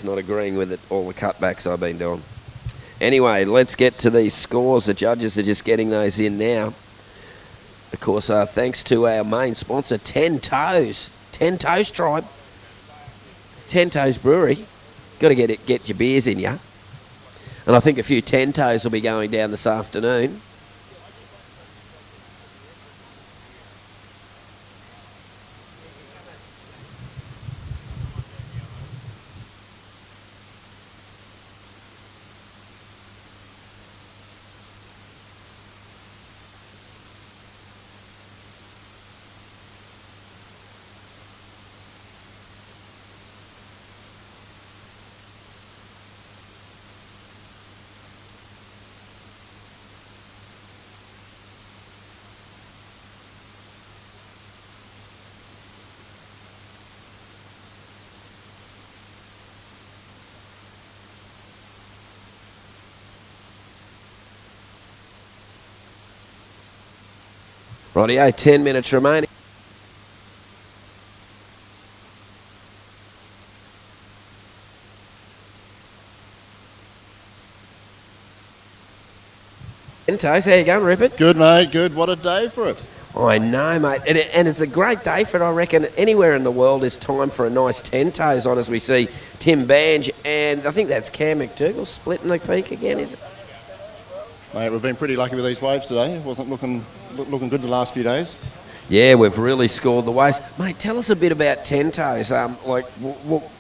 Not agreeing with it, all the cutbacks I've been doing. Anyway, let's get to these scores. The judges are just getting those in now. Of course, thanks to our main sponsor, 10 Toes. 10 Toes Tribe. 10 Toes Brewery. Got to get your beers in you. And I think a few 10 Toes will be going down this afternoon. Rightio, 10 minutes remaining. Toes, how you going, Rupert? Good, mate, good. What a day for it. I know, mate. And it's a great day for it, I reckon. Anywhere in the world is time for a nice 10 Toes on as we see Tim Bange and I think that's Cam McDougall splitting the peak again, is it? Mate, we've been pretty lucky with these waves today. It wasn't looking good the last few days. Yeah, we've really scored the waves. Mate, tell us a bit about 10 Toes. How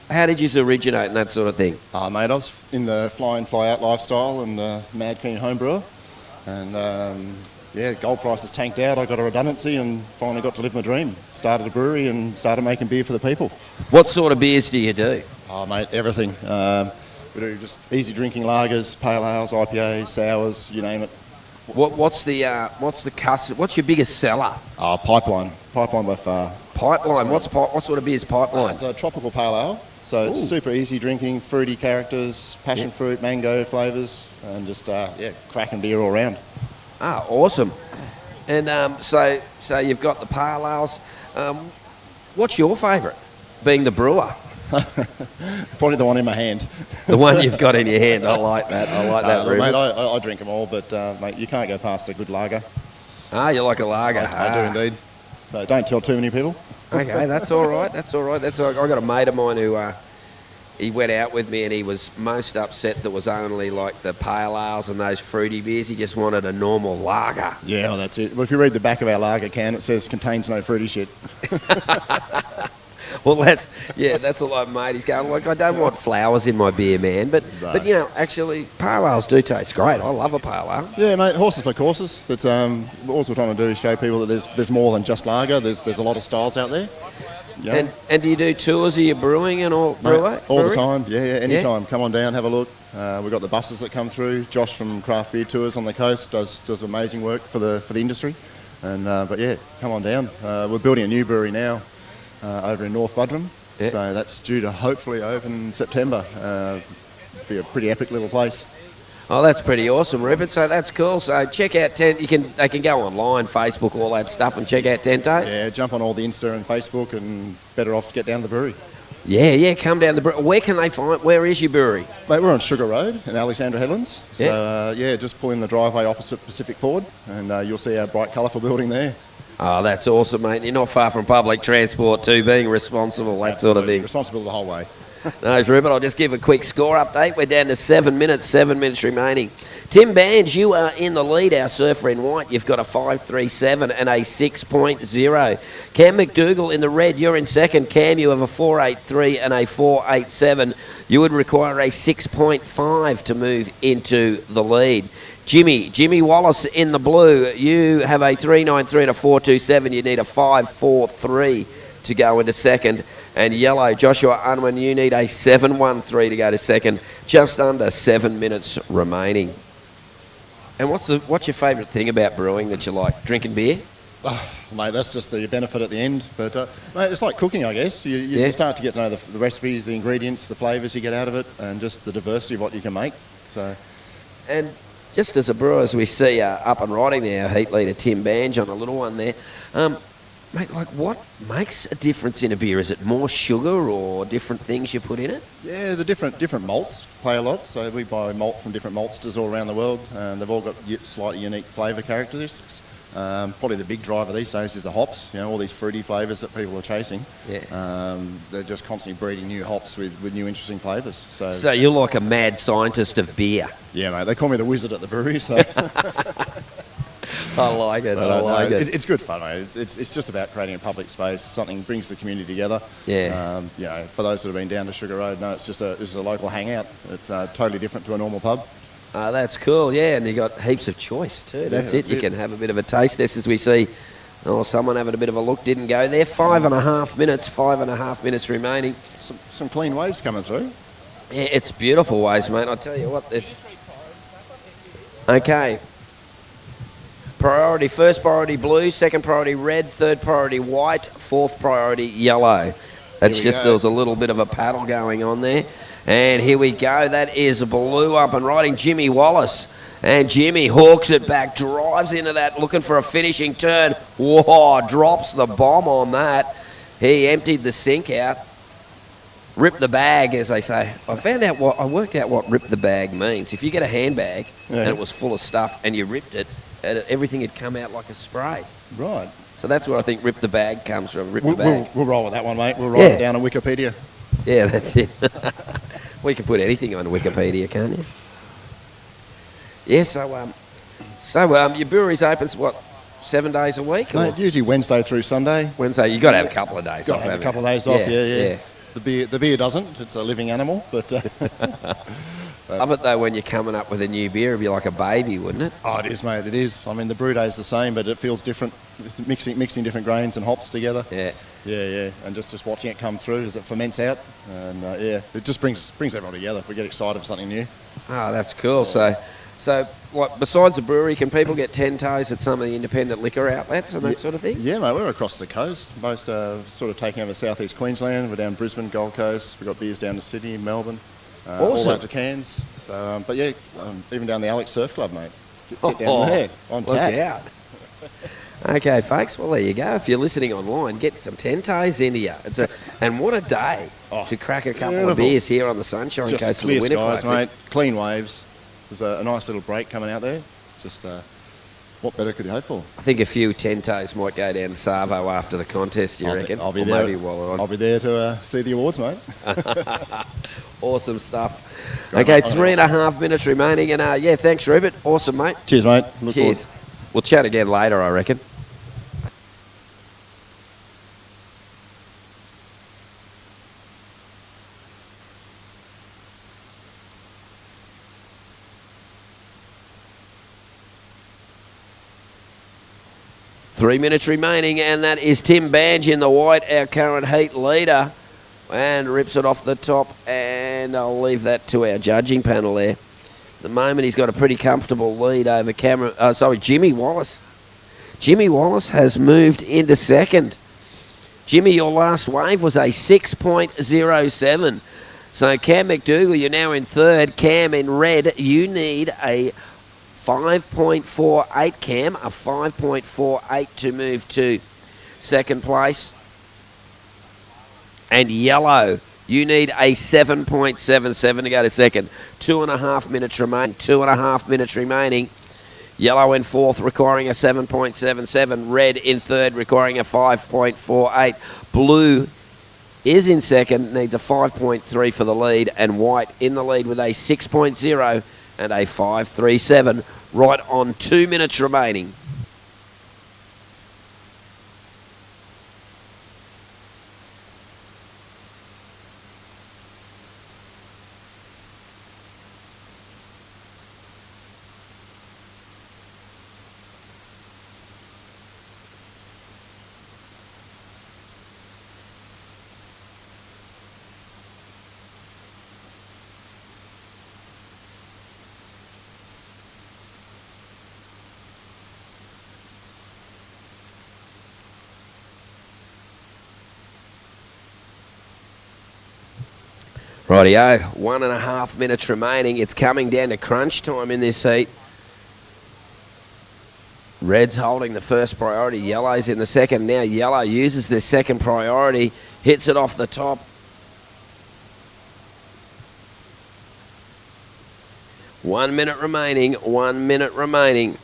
did you originate and that sort of thing? Mate, I was in the fly-in, fly-out lifestyle and mad keen homebrewer. And, gold prices tanked out. I got a redundancy and finally got to live my dream. Started a brewery and started making beer for the people. What sort of beers do you do? Mate, everything. We do just easy drinking lagers, pale ales, IPAs, sours, you name it. What's your biggest seller? Pipeline by far. Pipeline. What sort of beer is Pipeline? It's a tropical pale ale, so it's super easy drinking, fruity characters, passion fruit, mango flavours, and just cracking beer all around. Awesome. And so you've got the pale ales. What's your favourite? Being the brewer. Probably the one in my hand. The one you've got in your hand. I like that. Mate, I drink them all, but mate, you can't go past a good lager. You like a lager? I do indeed. So don't tell too many people. Okay, that's all right. I got a mate of mine who he went out with me and he was most upset that was only like the pale ales and those fruity beers. He just wanted a normal lager. Yeah, that's it. Well, if you read the back of our lager can, it says contains no fruity shit. Well, that's a lot, mate. He's going, like, I don't want flowers in my beer, man. But actually, pale ales do taste great. I love a pale ale. Yeah, mate, horses for courses. But all we're trying to do is show people that there's more than just lager. There's a lot of styles out there. Yeah. And do you do tours of your brewing and all? Mate, all the time. Yeah, anytime. Come on down, have a look. We've got the buses that come through. Josh from Craft Beer Tours on the coast does amazing work for the industry. And come on down. We're building a new brewery now. Over in North Budrum, so that's due to hopefully open in September. Be a pretty epic little place. Oh, that's pretty awesome, Rupert. So that's cool. So check out 10. They can go online, Facebook, all that stuff, and check out 10 Toes. Yeah, jump on all the Insta and Facebook, and better off get down to the brewery. Yeah, come down the brewery. Where can they find? Where is your brewery? Mate, we're on Sugar Road in Alexandra Headlands. So just pull in the driveway opposite Pacific Ford, and you'll see our bright, colourful building there. Oh, that's awesome, mate. You're not far from public transport too, being responsible, that sort of thing. Responsible the whole way. No, Rupert, I'll just give a quick score update. We're down to 7 minutes remaining. Tim Bange, you are in the lead, our surfer in white. You've got a 5.37 and a 6.0. Cam McDougall in the red, you're in second. Cam, you have a 4.83 and a 4.87. You would require a 6.5 to move into the lead. Jimmy Wallace in the blue, you have a 3.93 and a 4.27. You need a 5.43 to go into second. And yellow, Joshua Unwin, you need a 7.13 to go to second. Just under 7 minutes remaining. And what's your favourite thing about brewing that you like? Drinking beer? Mate, that's just the benefit at the end. But, mate, it's like cooking, I guess. You start to get to know the recipes, the ingredients, the flavours you get out of it, and just the diversity of what you can make. And just as a brewer, as we see up and riding there, our heat leader Tim Bange on a little one there, Mate, like what makes a difference in a beer? Is it more sugar or different things you put in it? Yeah, the different malts play a lot. So we buy malt from different maltsters all around the world, and they've all got slightly unique flavour characteristics. Probably the big driver these days is the hops. You know, all these fruity flavours that people are chasing. Yeah. They're just constantly breeding new hops with new interesting flavours. So you're like a mad scientist of beer. Yeah, mate. They call me the wizard at the brewery. So. I like it. I like it. It's good fun, mate. It's just about creating a public space. Something brings the community together. Yeah. You know, for those that have been down to Sugar Road, no, it's just a local hangout. It's totally different to a normal pub. That's cool. Yeah, and you got heaps of choice too. That's it. You can have a bit of a taste. This as we see. Oh, someone having a bit of a look didn't go there. 5.5 minutes. 5.5 minutes remaining. Some clean waves coming through. Yeah, it's beautiful waves, mate. I tell you what. Okay. First priority blue, second priority red, third priority white, fourth priority yellow. That's just, there was a little bit of a paddle going on there. And here we go. That is blue up and riding Jimmy Wallace. And Jimmy hawks it back, drives into that, looking for a finishing turn. Whoa, drops the bomb on that. He emptied the sink out. Rip the bag, as they say. I worked out what rip the bag means. If you get a handbag and it was full of stuff and you ripped it, everything had come out like a spray. Right. So that's where I think rip the bag comes from. Rip the bag. We'll roll with that one, mate. We'll write it down on Wikipedia. Yeah, that's it. We can put anything on Wikipedia, can't you? Yeah, so your brewery's open, what, 7 days a week? Mate, usually Wednesday through Sunday. Wednesday, you've got to have a couple of days off. Got to have a couple of days off, yeah. The beer doesn't. It's a living animal, but... Love it, though, when you're coming up with a new beer. It'd be like a baby, wouldn't it? Oh, it is, mate. It is. I mean, the brew day's the same, but it feels different. It's mixing different grains and hops together. Yeah. Yeah. And just watching it come through as it ferments out. And, it just brings everyone together. We get excited for something new. Oh, that's cool. So like, besides the brewery, can people get 10 toes at some of the independent liquor outlets and that sort of thing? Yeah, mate. We're across the coast. Most sort of taking over southeast Queensland. We're down Brisbane, Gold Coast. We've got beers down to Sydney, Melbourne. Awesome. All out to Cairns. So, but yeah, even down the Alex Surf Club, mate. Get down there on tap. Look out. Okay, folks. Well, there you go. If you're listening online, get some 10 toes into you. And what a day to crack a couple of beers here on the Sunshine Coast. Just clear skies, mate. Clean waves. There's a nice little break coming out there. Just what better could you hope for? I think a few 10 toes might go down to Savo after the contest. You reckon? I'll be there. I'll be there to see the awards, mate. Awesome stuff. Okay, 3.5 minutes remaining, and thanks, Rupert. Awesome, mate. Cheers, mate. Cheers. We'll chat again later, I reckon. Three minutes remaining, and that is Tim Bange in the white, our current heat leader, and rips it off the top, and I'll leave that to our judging panel there. At the moment, he's got a pretty comfortable lead over Jimmy Wallace. Jimmy Wallace has moved into second. Jimmy, your last wave was a 6.07. So Cam McDougall, you're now in third. Cam in red, you need a 5.48, Cam, a 5.48 to move to second place. And yellow, you need a 7.77 to go to second. 2.5 minutes remaining. 2.5 minutes remaining. Yellow in fourth, requiring a 7.77. Red in third, requiring a 5.48. Blue is in second, needs a 5.3 for the lead. And white in the lead with a 6.0 and a 5.37. Right on 2 minutes remaining. Rightio, 1.5 minutes remaining. It's coming down to crunch time in this heat. Red's holding the first priority. Yellow's in the second. Now Yellow uses their second priority. Hits it off the top. 1 minute remaining. 1 minute remaining.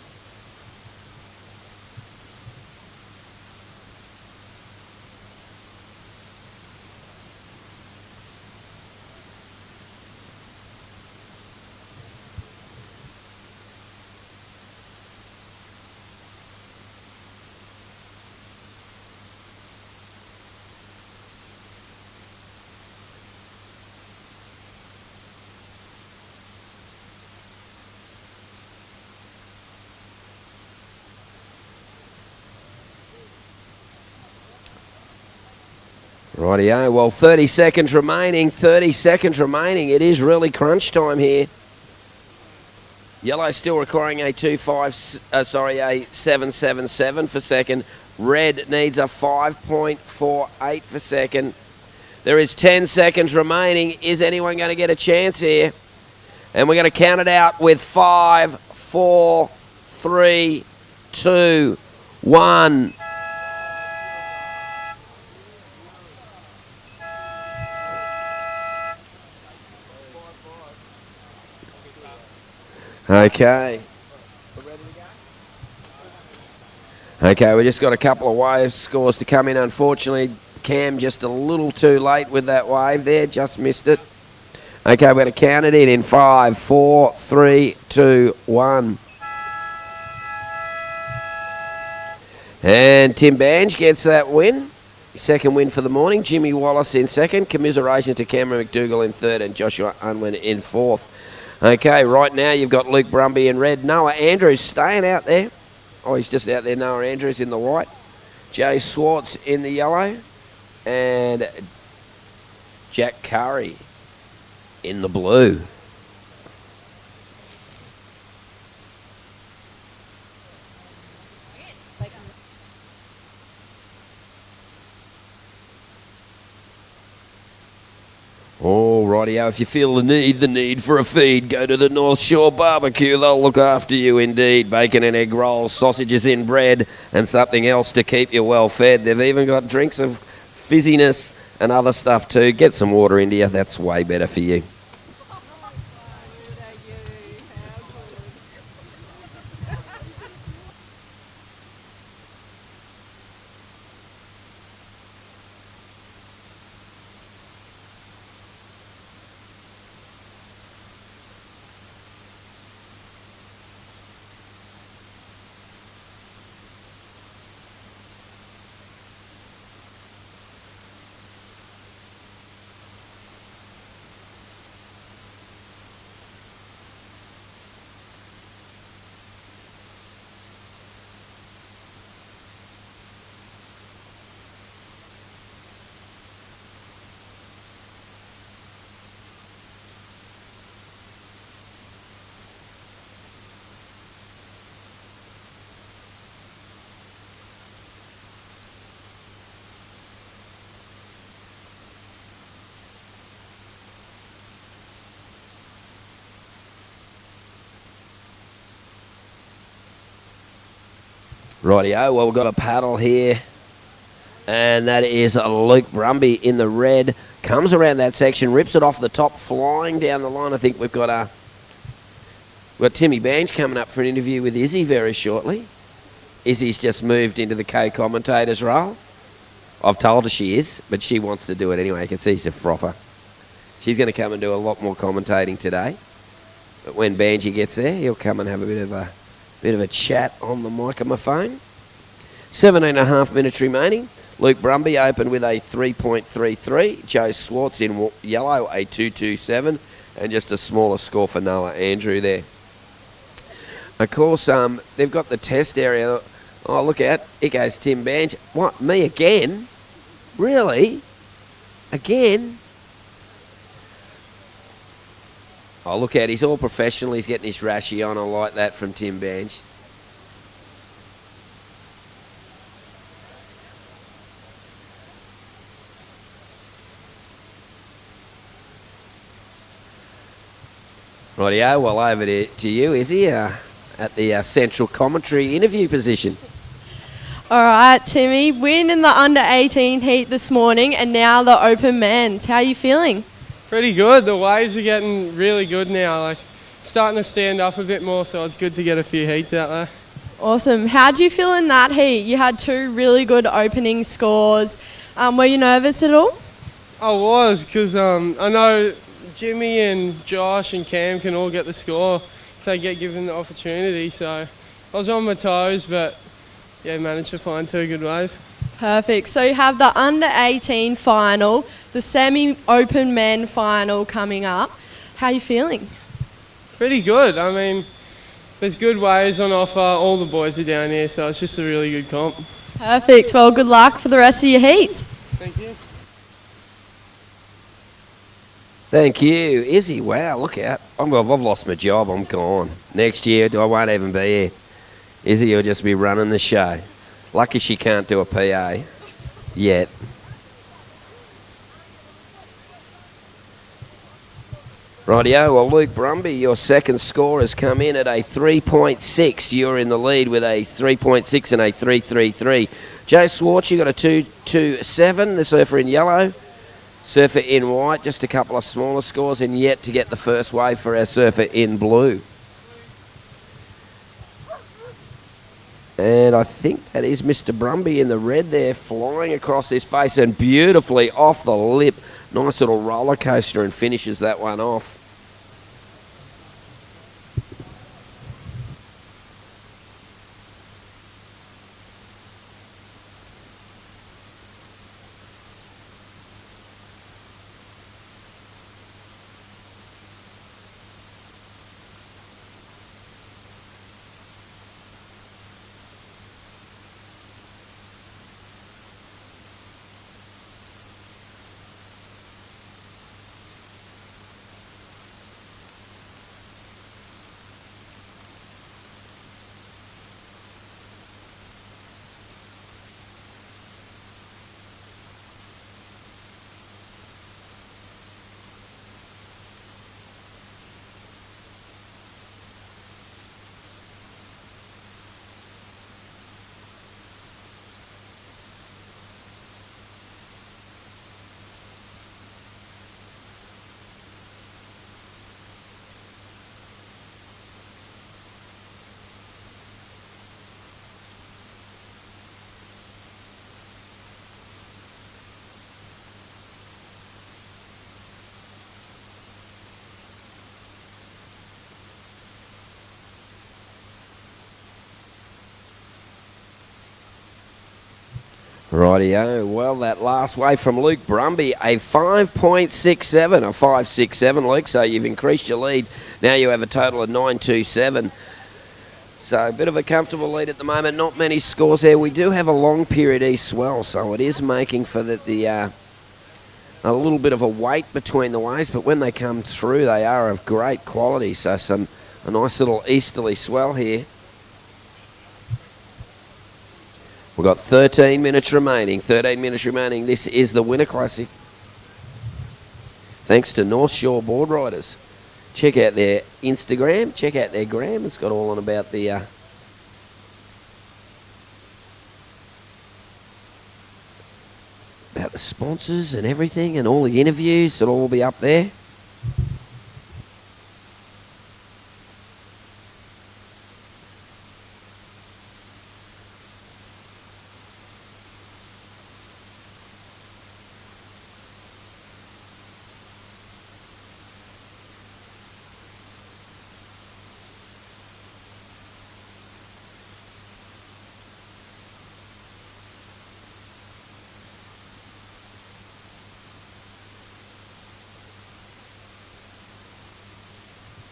Rightio, well, 30 seconds remaining, 30 seconds remaining. It is really crunch time here. Yellow still requiring a 777 for second. Red needs a 5.48 for second. There is 10 seconds remaining. Is anyone going to get a chance here? And we're going to count it out with 5, 4, 3, 2, 1. Okay. Okay, we just got a couple of wave scores to come in. Unfortunately, Cam just a little too late with that wave there. Just missed it. Okay, we're going to count it in 5, 4, 3, 2, 1. And Tim Bange gets that win. Second win for the morning. Jimmy Wallace in second. Commiserations to Cameron McDougall in third and Joshua Unwin in fourth. Okay, right now you've got Luke Brumby in red. Noah Andrews staying out there. Oh, he's just out there. Noah Andrews in the white. Jay Swartz in the yellow. And Jack Curry in the blue. Alrighty, if you feel the need for a feed, go to the North Shore Barbecue. They'll look after you indeed. Bacon and egg rolls, sausages in bread, and something else to keep you well fed. They've even got drinks of fizziness and other stuff too. Get some water into you. That's way better for you. Rightio, well, we've got a paddle here, and that is Luke Brumby in the red. Comes around that section, rips it off the top, flying down the line. I think we've got Timmy Bange coming up for an interview with Izzy very shortly. Izzy's just moved into the co-commentator's role. I've told her she is, but she wants to do it anyway. I can see she's a frother. She's going to come and do a lot more commentating today. But when Banji gets there, he'll come and have a bit of a chat on the microphone. 17.5 minutes remaining. Luke Brumby opened with a 3.33. Joe Swartz in yellow, a 2.27. And just a smaller score for Noah Andrew there. Of course, they've got the test area. Oh, look out. Here goes Tim Bange. What, me again? Really? Again? Oh, look out. He's all professional. He's getting his rashy on. I like that from Tim Bange. Rightio, well, over to you, Izzy. at the central commentary interview position. All right, Timmy, win in the under-18 heat this morning and now the open men's. How are you feeling? Pretty good. The waves are getting really good now. Like starting to stand up a bit more, so it's good to get a few heats out there. Awesome. How do you feel in that heat? You had 2 really good opening scores. Were you nervous at all? I was, because I know Jimmy and Josh and Cam can all get the score if they get given the opportunity. So I was on my toes, but yeah, managed to find 2 good waves. Perfect. So you have the under-18 final, the semi-open men final coming up. How are you feeling? Pretty good. I mean, there's good waves on offer. All the boys are down here, so it's just a really good comp. Perfect. Well, good luck for the rest of your heats. Thank you. Thank you. Izzy, wow, look out. I've lost my job. I'm gone. Next year, I won't even be here. Izzy will just be running the show. Lucky she can't do a PA yet. Rightio, well, Luke Brumby, your second score has come in at a 3.6. You're in the lead with a 3.6 and a 3.33. Joe Swartz, you got a 2.27, the surfer in yellow. Surfer in white, just a couple of smaller scores, and yet to get the first wave for our surfer in blue. And I think that is Mr. Brumby in the red there, flying across his face and beautifully off the lip. Nice little roller coaster, and finishes that one off. Rightio. Well, that last wave from Luke Brumby, a 5.67, a 5.67, Luke. So you've increased your lead. Now you have a total of 9.27. So a bit of a comfortable lead at the moment. Not many scores there. We do have a long period east swell, so it is making for a little bit of a wait between the waves. But when they come through, they are of great quality. So a nice little easterly swell here. We've got 13 minutes remaining. 13 minutes remaining. This is the Winter Classic. Thanks to North Shore Board Riders. Check out their Instagram. Check out their gram. It's got all on about the sponsors and everything, and all the interviews. It'll all be up there.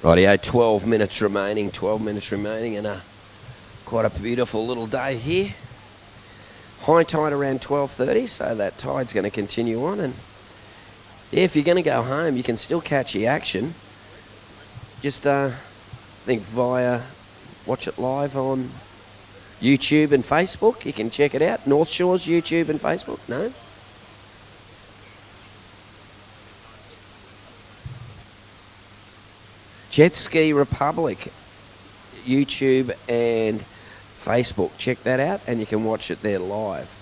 Rightio, 12 minutes remaining, 12 minutes remaining, and quite a beautiful little day here. High tide around 12:30, so that tide's going to continue on. And yeah, if you're going to go home, you can still catch the action. Just think via watch it live on YouTube and Facebook. You can check it out. North Shore's YouTube and Facebook. No? Jet Ski Republic. YouTube and Facebook. Check that out, and you can watch it there live.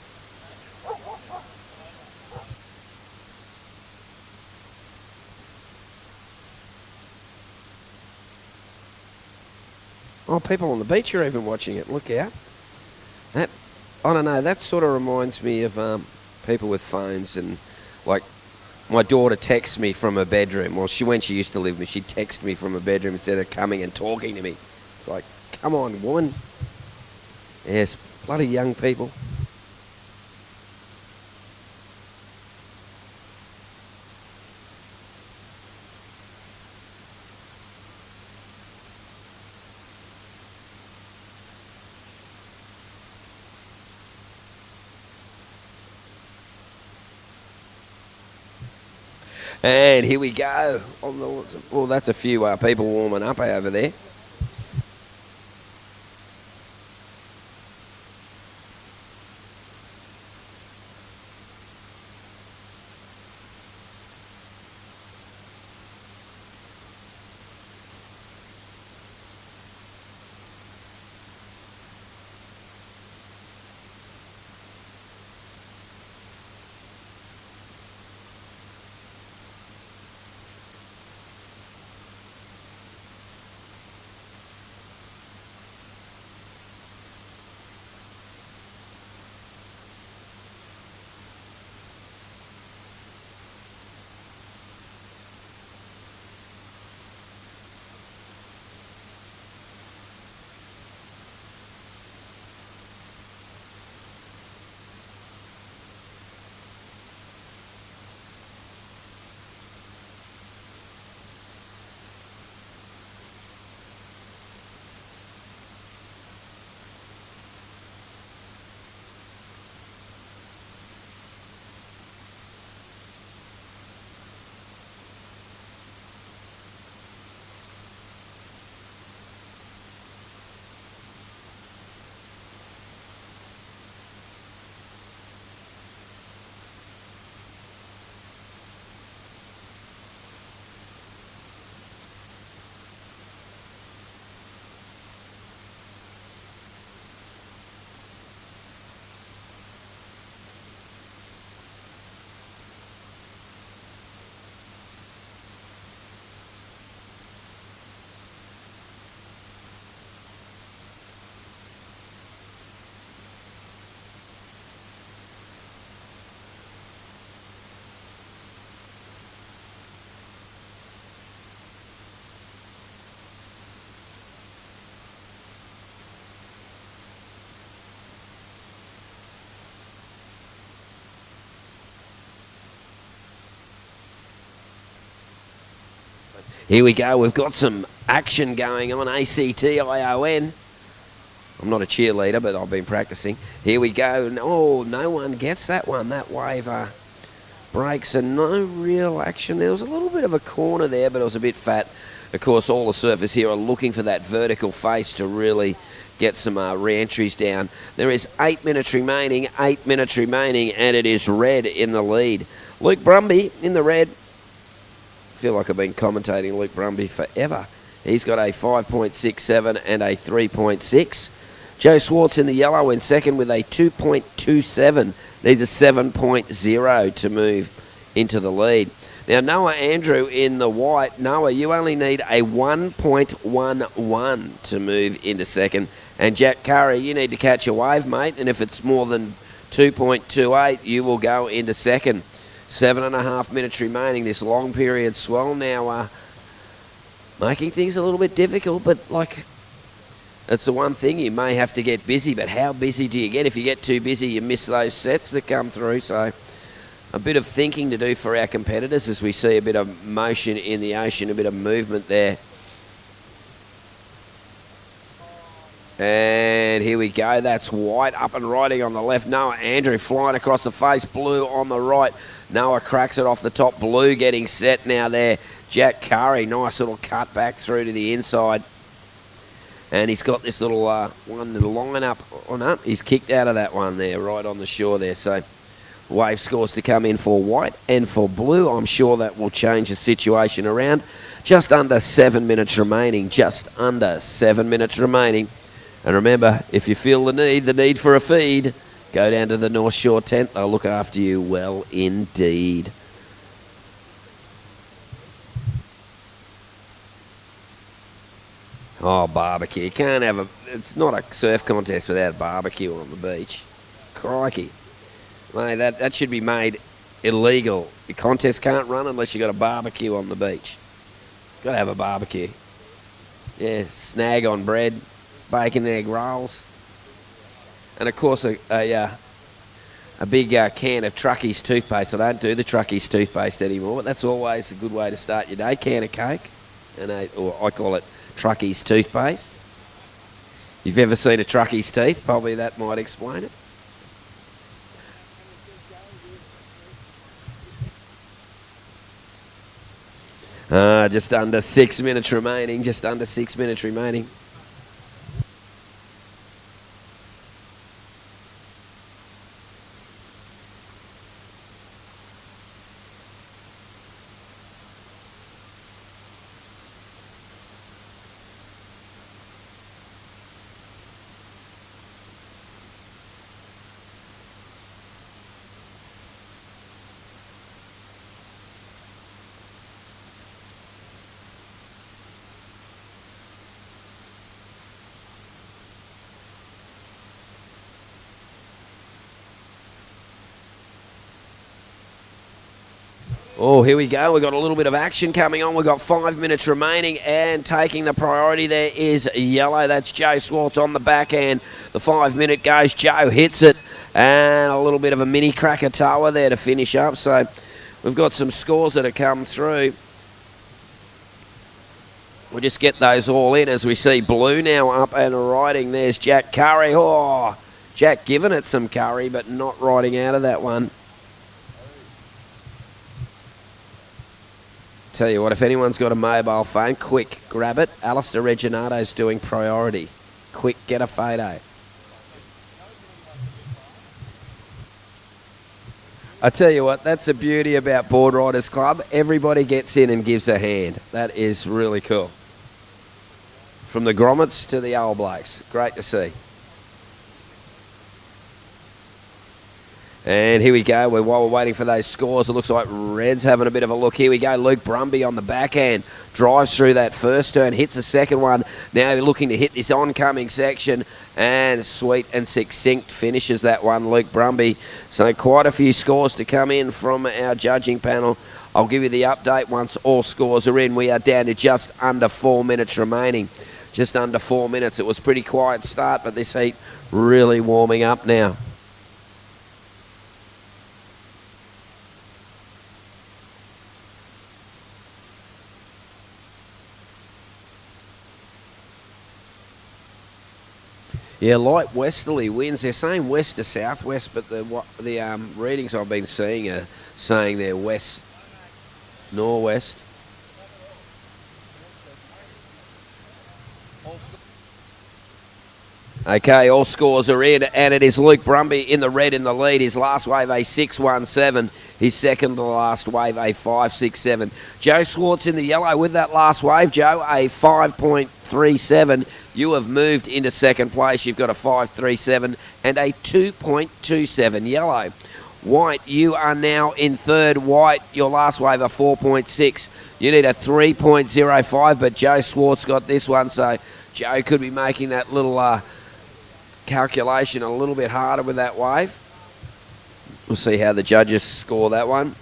Oh, people on the beach are even watching it. Look out. That, I don't know, that sort of reminds me of people with phones, and like my daughter texts me from her bedroom. Well, when she used to live with me, she'd text me from her bedroom instead of coming and talking to me. It's like, come on, woman. Yes, bloody young people. And here we go. Well, that's a few people warming up over there. Here we go. We've got some action going on. ACTION. I'm not a cheerleader, but I've been practicing. Here we go. Oh, no one gets that one. That wave breaks and no real action. There was a little bit of a corner there, but it was a bit fat. Of course, all the surfers here are looking for that vertical face to really get some re-entries down. There is 8 minutes remaining, and it is Red in the lead. Luke Brumby in the red. I feel like I've been commentating Luke Brumby forever. He's got a 5.67 and a 3.6. Joe Swartz in the yellow in second with a 2.27. Needs a 7.0 to move into the lead. Now, Noah Andrew in the white. Noah, you only need a 1.11 to move into second. And Jack Curry, you need to catch a wave, mate. And if it's more than 2.28, you will go into second. 7.5 minutes remaining. This long period swell now making things a little bit difficult, but like, it's the one thing, you may have to get busy, but how busy do you get? If you get too busy, you miss those sets that come through. So a bit of thinking to do for our competitors as we see a bit of motion in the ocean, a bit of movement there. And here we go. That's white up and riding on the left. Noah Andrew flying across the face. Blue on the right. Noah cracks it off the top. Blue getting set now there. Jack Curry, nice little cut back through to the inside. And he's got this little one to line up. Oh no, he's kicked out of that one there, right on the shore there. So wave scores to come in for white and for blue. I'm sure that will change the situation around. Just under 7 minutes remaining. Just under 7 minutes remaining. And remember, if you feel the need for a feed, go down to the North Shore tent. They'll look after you well indeed. Oh, barbecue. You can't have it's not a surf contest without barbecue on the beach. Crikey. Mate, that should be made illegal. The contest can't run unless you've got a barbecue on the beach. Got to have a barbecue. Yeah, snag on bread, bacon and egg rolls. And, of course, a big can of Truckies toothpaste. I don't do the Truckies toothpaste anymore, but that's always a good way to start your day. Can of Coke, or I call it Truckies toothpaste. If you've ever seen a Truckie's teeth, probably that might explain it. Just under 6 minutes remaining. Just under 6 minutes remaining. Oh, here we go. We've got a little bit of action coming on. We've got 5 minutes remaining, and taking the priority there is yellow. That's Joe Swartz on the backhand. The 5 minute goes. Joe hits it, and a little bit of a mini Krakatoa there to finish up. So we've got some scores that have come through. We'll just get those all in as we see blue now up and riding. There's Jack Curry. Oh, Jack giving it some curry, but not riding out of that one. Tell you what, if anyone's got a mobile phone, quick, grab it. Alistair Reginato's doing priority. Quick, get a photo. I tell you what, that's the beauty about Board Riders Club. Everybody gets in and gives a hand. That is really cool. From the grommets to the old blokes. Great to see. And here we go. While we're waiting for those scores, it looks like Red's having a bit of a look. Here we go. Luke Brumby on the backhand. Drives through that first turn. Hits the second one. Now looking to hit this oncoming section. And sweet and succinct finishes that one, Luke Brumby. So quite a few scores to come in from our judging panel. I'll give you the update once all scores are in. We are down to just under 4 minutes remaining. Just under 4 minutes. It was a pretty quiet start, but this heat really warming up now. Yeah, light westerly winds. They're saying west to southwest, but the readings I've been seeing are saying they're west, northwest. Okay, all scores are in, and it is Luke Brumby in the red in the lead. His last wave, a 6.17. His second to last wave, a 5.67. Joe Swartz in the yellow with that last wave, Joe, a 5.37. You have moved into second place. You've got a 5.37 and a 2.27 yellow. White, you are now in third. White, your last wave, a 4.6. You need a 3.05, but Joe Swartz got this one, so Joe could be making that little calculation a little bit harder with that wave. We'll see how the judges score that one.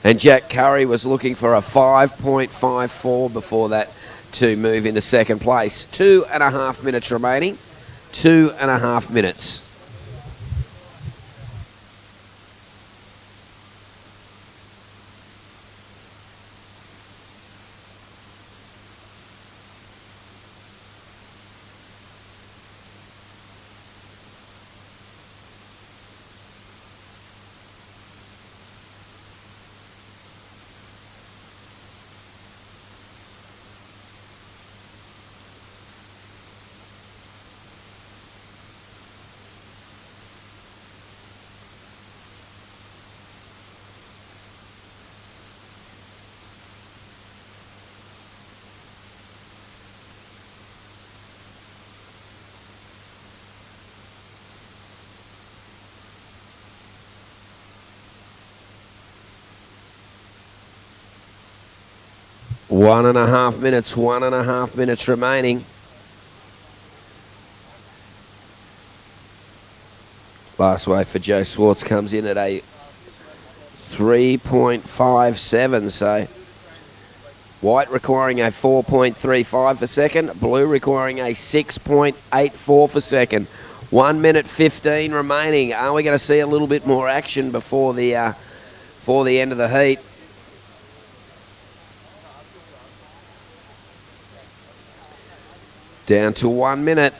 And Jack Curry was looking for a 5.54 before that to move into second place. 2.5 minutes remaining. 2.5 minutes. 1.5 minutes, 1.5 minutes remaining. Last wave for Joe Swartz comes in at a 3.57, so white requiring a 4.35 for second, blue requiring a 6.84 for second. 1 minute 15 remaining. Are we going to see a little bit more action before the end of the heat? Down to 1 minute.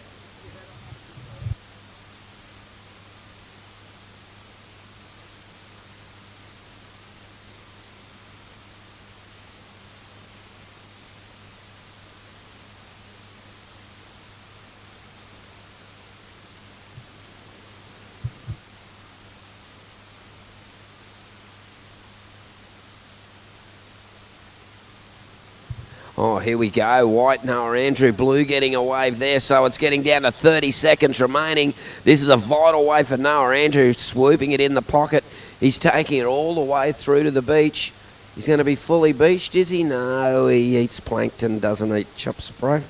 Oh, here we go. White, Noah Andrew, blue getting a wave there, so it's getting down to 30 seconds remaining. This is a vital wave for Noah Andrew, swooping it in the pocket. He's taking it all the way through to the beach. He's going to be fully beached, is he? No, he eats plankton, doesn't eat chop spray.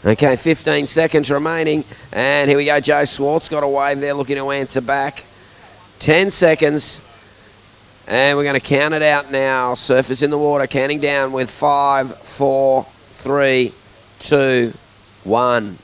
Okay, 15 seconds remaining, and here we go. Joe Swartz got a wave there, looking to answer back. 10 seconds. And we're going to count it out now. Surfers in the water, counting down with 5, 4, 3, 2, 1.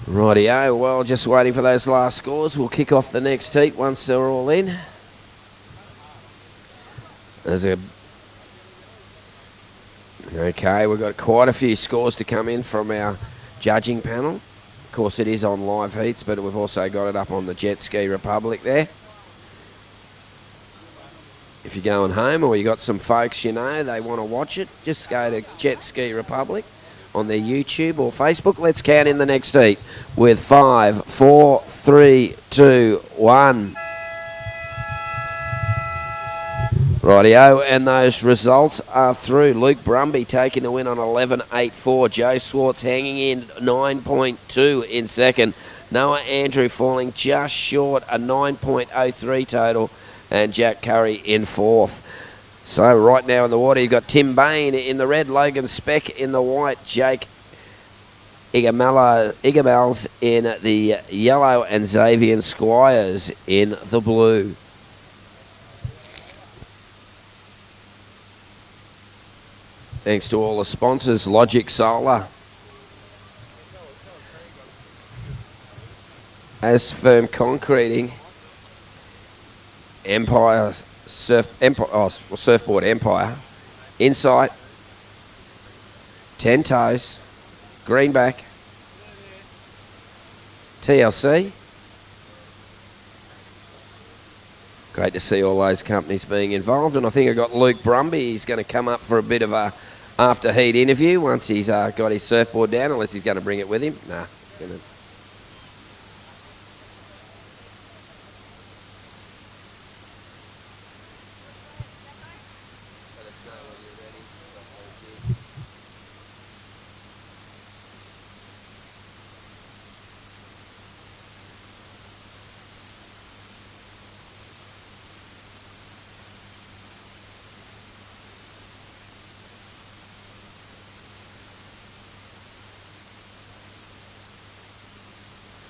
Rightio, well, just waiting for those last scores. We'll kick off the next heat once they're all in. Okay, we've got quite a few scores to come in from our judging panel. Of course, it is on live heats, but we've also got it up on the Jet Ski Republic there. If you're going home or you got some folks you know, they want to watch it, just go to Jet Ski Republic on their YouTube or Facebook. Let's count in the next heat with 5, 4, 3, 2, 1. Rightio, and those results are through. Luke Brumby taking the win on 11.84. Joe Swartz hanging in 9.2 in second. Noah Andrew falling just short, a 9.03 total. And Jack Curry in fourth. So right now in the water, you've got Tim Bain in the red, Logan Speck in the white, Jake Igamals in the yellow, and Xavier Squires in the blue. Thanks to all the sponsors, Logic Solar, As Firm Concreting, Empire Surfboard Empire, Insight, 10 Toes, Greenback, TLC. Great to see all those companies being involved, and I think I got Luke Brumby. He's going to come up for a bit of a after heat interview once he's got his surfboard down, unless he's going to bring it with him. Nah, gonna.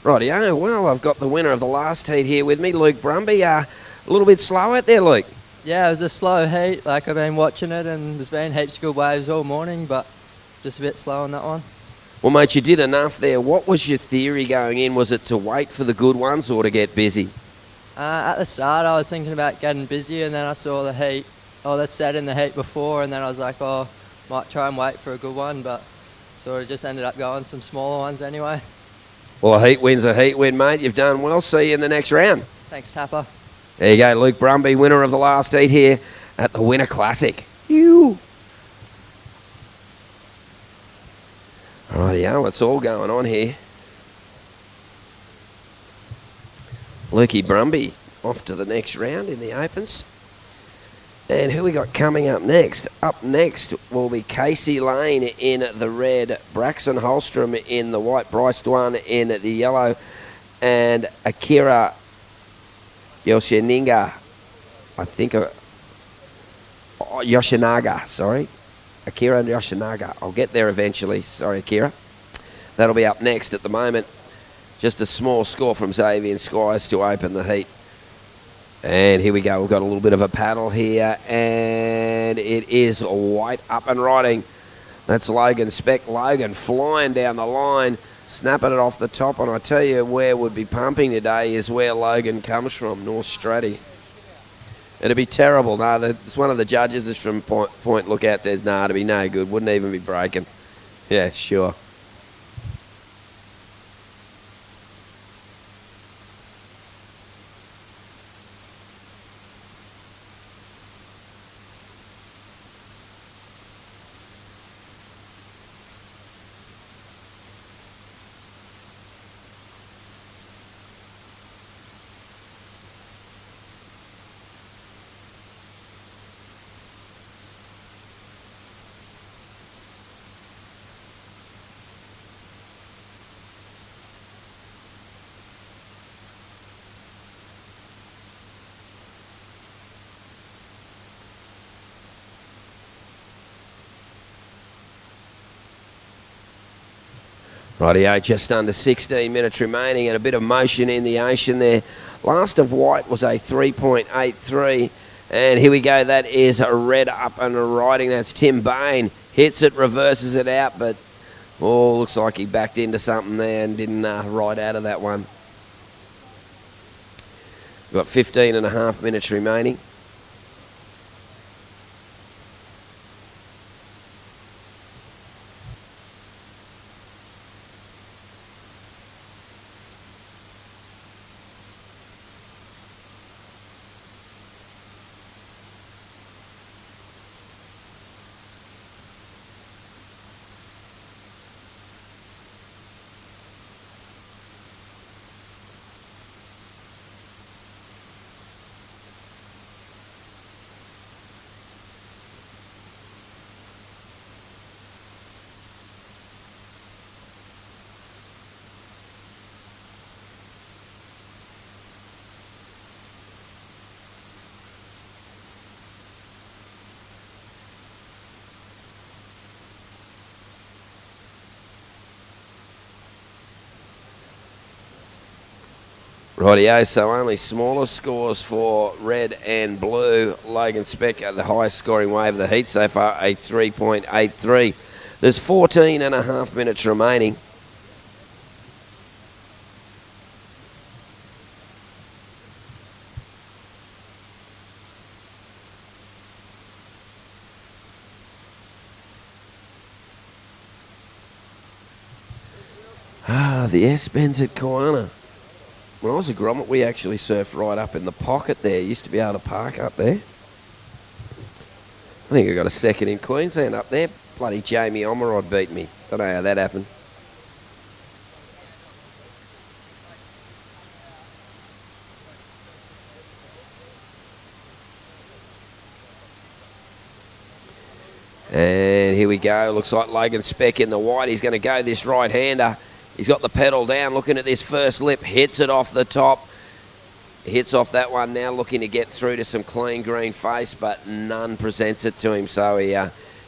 Rightio, well, I've got the winner of the last heat here with me, Luke Brumby. A little bit slow out there, Luke. Yeah, it was a slow heat. Like, I've been watching it and there's been heaps of good waves all morning, but just a bit slow on that one. Well, mate, you did enough there. What was your theory going in? Was it to wait for the good ones or to get busy? At the start, I was thinking about getting busy, and then I saw the heat, the set in the heat before, and then I was like, might try and wait for a good one, but sort of just ended up going some smaller ones anyway. Well, a heat win's a heat win, mate. You've done well. See you in the next round. Thanks, Tapper. There you go, Luke Brumby, winner of the last heat here at the Winter Classic. You. Rightio, it's all going on here. Lukey Brumby off to the next round in the Opens. And who we got coming up next? Up next will be Casey Lane in the red, Braxton Holstrom in the white, Bryce Dwan in the yellow, and Akira Yoshinaga, Yoshinaga, sorry. Akira Yoshinaga. I'll get there eventually. Sorry, Akira. That'll be up next. At the moment, just a small score from Xavier Squires to open the heat. And here we go. We've got a little bit of a paddle here, and it is white up and riding. That's Logan Speck. Logan flying down the line, snapping it off the top. And I tell you where would be pumping today is where Logan comes from, North Stratty. It'd be terrible. No, it's one of the judges is from Point Lookout says, nah, it'd be no good. Wouldn't even be breaking. Yeah, sure. Rightio, just under 16 minutes remaining and a bit of motion in the ocean there. Last of white was a 3.83. And here we go. That is a red up and riding. That's Tim Bain. Hits it, reverses it out, but looks like he backed into something there and didn't ride out of that one. We've got 15 and a half minutes remaining. Rightio, so only smaller scores for red and blue. Logan Speck, the highest scoring wave of the heat so far, a 3.83. There's 14 and a half minutes remaining. The S-Bends at Kiwana. When I was a grommet, we actually surfed right up in the pocket there. Used to be able to park up there. I think I got a second in Queensland up there. Bloody Jamie Omerod beat me. Don't know how that happened. And here we go. Looks like Logan Speck in the white. He's going to go this right-hander. He's got the pedal down, looking at this first lip, hits it off the top. Hits off that one now, looking to get through to some clean green face, but none presents it to him, so he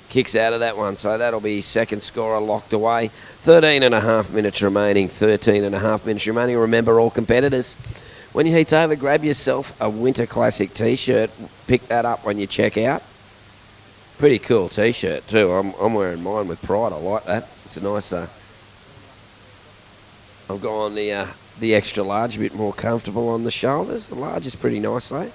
kicks out of that one. So that'll be his second scorer locked away. 13 and a half minutes remaining, 13 and a half minutes remaining. Remember, all competitors, when your heat's over, grab yourself a Winter Classic T-shirt. Pick that up when you check out. Pretty cool T-shirt too. I'm wearing mine with pride. I like that. It's a nice... I've gone the extra large, a bit more comfortable on the shoulders. The large is pretty nice though.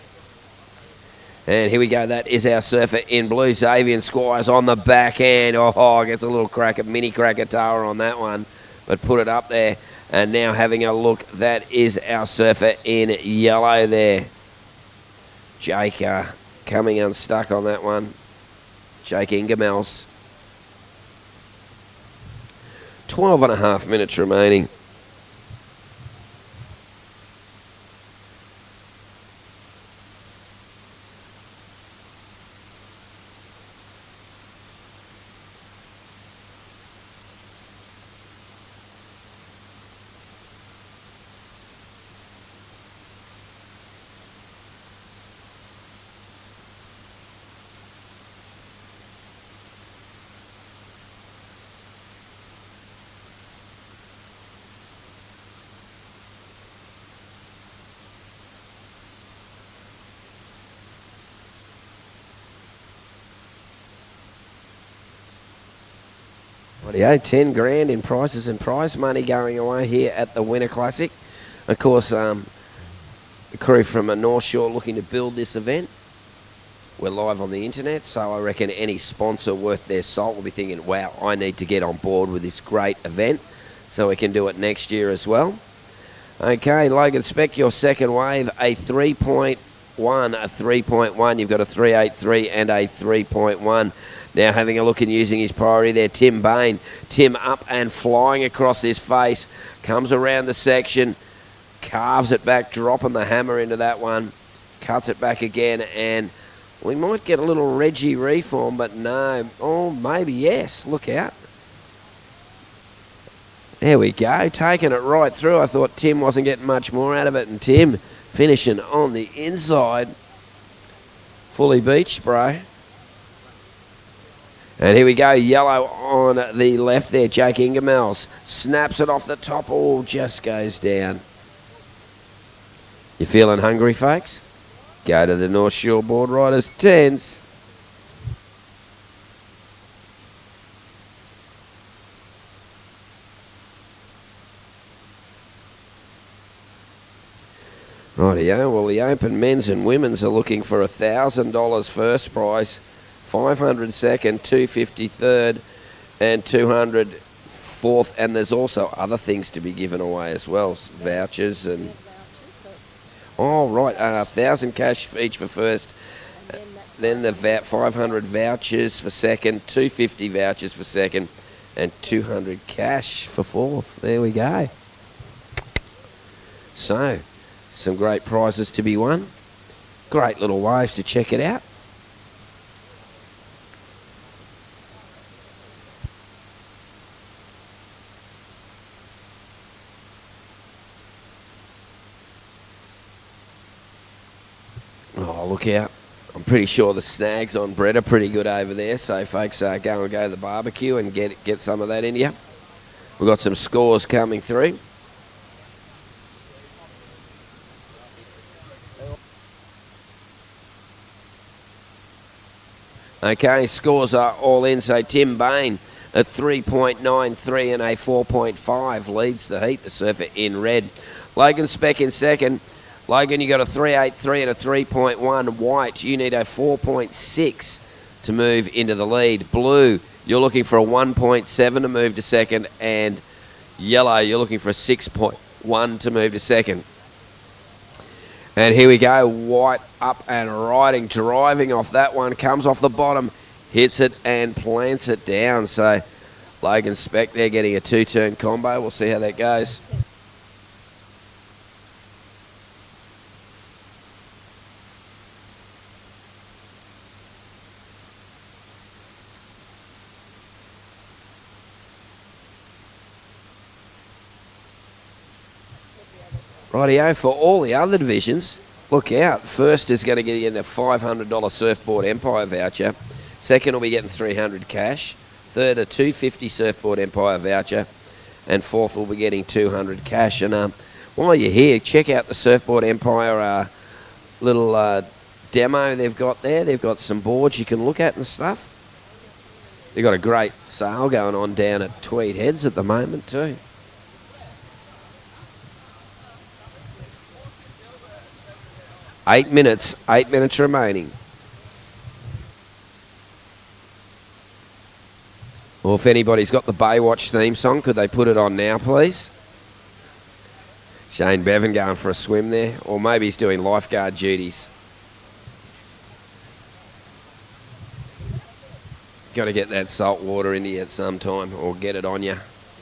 And here we go. That is our surfer in blue, Xavier Squires on the backhand. Oh, gets a little mini Krakatoa on that one, but put it up there. And now having a look, that is our surfer in yellow there. Jake coming unstuck on that one. Jake Ingemels. 12.5 minutes remaining. Rightio, 10 grand in prizes and prize money going away here at the Winter Classic. Of course, the crew from North Shore looking to build this event. We're live on the internet, so I reckon any sponsor worth their salt will be thinking, wow, I need to get on board with this great event so we can do it next year as well. Okay, Logan Speck, your second wave, a 3.1, a 3.1. You've got a 3.83 and a 3.1. Now having a look and using his priority there, Tim Bain. Tim up and flying across his face. Comes around the section. Carves it back, dropping the hammer into that one. Cuts it back again, and we might get a little Reggie reform, but no. Oh, maybe yes. Look out. There we go. Taking it right through. I thought Tim wasn't getting much more out of it, and Tim finishing on the inside. Fully beached, bro. And here we go, yellow on the left there, Jake Ingemels. Snaps it off the top, oh, just goes down. You feeling hungry, folks? Go to the North Shore Board Riders tents. Rightio, well, the Open men's and women's are looking for $1,000 first prize. 500 second, 250 third, and 200 fourth. And there's also other things to be given away as well, vouchers and. Oh right, 1,000 cash each for first. Then the 500 vouchers for second, 250 vouchers for second, and 200 cash for fourth. There we go. So, some great prizes to be won. Great little waves to check it out. Oh, look out. I'm pretty sure the snags on bread are pretty good over there. So, folks, go to the barbecue and get some of that in you. We've got some scores coming through. Okay, scores are all in. So, Tim Bain, a 3.93 and a 4.5 leads the heat, the surfer in red. Logan Speck in second. Logan, you got a 3.83 and a 3.1. White, you need a 4.6 to move into the lead. Blue, you're looking for a 1.7 to move to second. And yellow, you're looking for a 6.1 to move to second. And here we go. White up and riding, driving off that one. Comes off the bottom, hits it and plants it down. So Logan Speck there getting a two-turn combo. We'll see how that goes. Rightio, for all the other divisions, look out. First is going to get a $500 Surfboard Empire voucher. Second will be getting $300 cash. Third, a $250 Surfboard Empire voucher. And fourth will be getting $200 cash. And while you're here, check out the Surfboard Empire little demo they've got there. They've got some boards you can look at and stuff. They've got a great sale going on down at Tweed Heads at the moment too. Eight minutes remaining. Well, if anybody's got the Baywatch theme song, could they put it on now, please? Shane Bevan going for a swim there, or maybe he's doing lifeguard duties. Got to get that salt water into you at some time, or get it on you.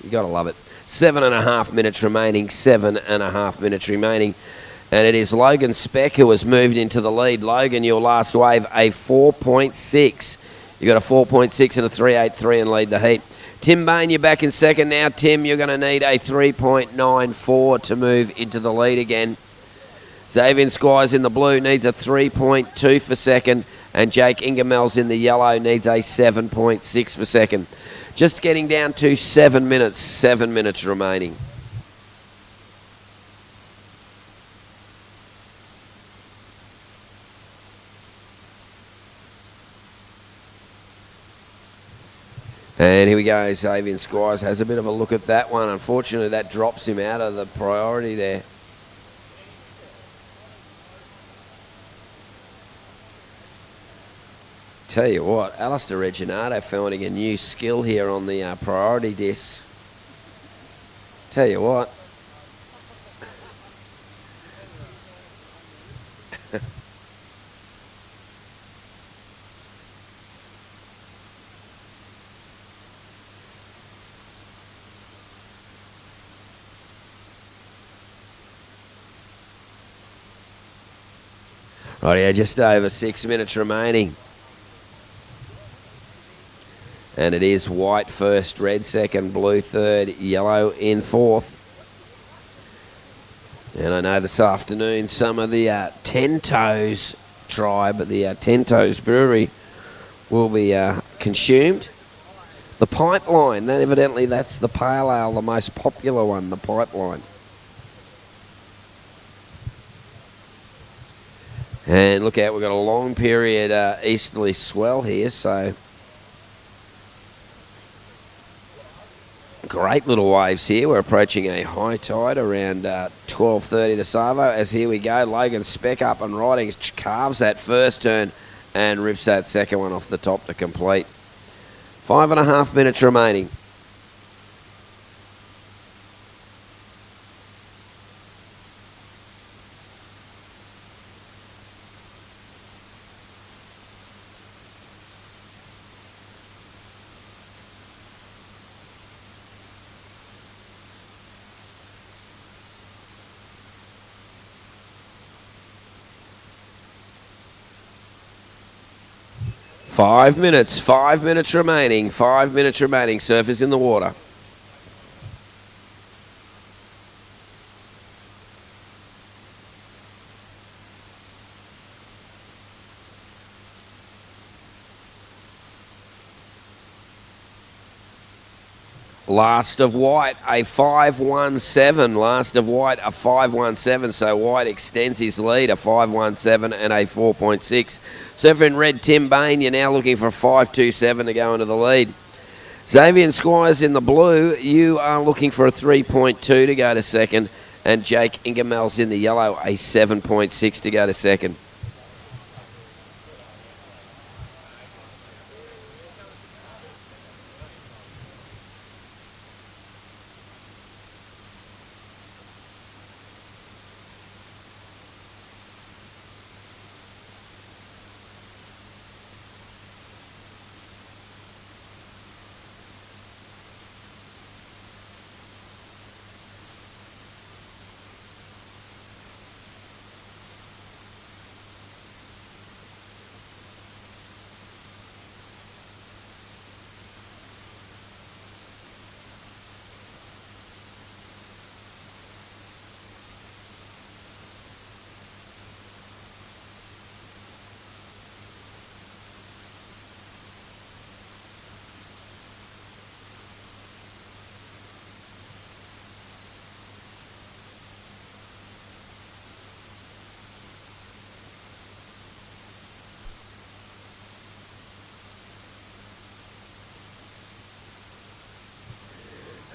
You got to love it. 7.5 minutes remaining. 7.5 minutes remaining. And it is Logan Speck who has moved into the lead. Logan, your last wave, a 4.6. You got a 4.6 and a 3.83 and lead the heat. Tim Bain, you're back in second now. Tim, you're going to need a 3.94 to move into the lead again. Xavier Squires in the blue needs a 3.2 for second. And Jake Ingemel's in the yellow needs a 7.6 for second. Just getting down to 7 minutes. 7 minutes remaining. And here we go. Xavier Squires has a bit of a look at that one. Unfortunately, that drops him out of the priority there. Tell you what, Alistair Reginato finding a new skill here on the priority disc. Tell you what. Right, yeah, just over 6 minutes remaining. And it is white first, red second, blue third, yellow in fourth. And I know this afternoon some of the Ten Toes tribe at the Ten Toes Brewery will be consumed. The Pipeline, evidently that's the pale ale, the most popular one, the Pipeline. And look out, we've got a long period easterly swell here, so great little waves here. We're approaching a high tide around 12:30 the Savo. As here we go, Logan Speck up and riding, carves that first turn and rips that second one off the top to complete. 5.5 minutes remaining. Five minutes remaining. 5 minutes remaining. Surf is in the water. Last of White, a 5.17. Last of White, a 5.17. So White extends his lead, a 5.17 and a 4.6. Surfer in red, Tim Bain, you're now looking for a 5.27 to go into the lead. Xavier Squires in the blue, you are looking for a 3.2 to go to second. And Jake Ingemel's in the yellow, a 7.6 to go to second.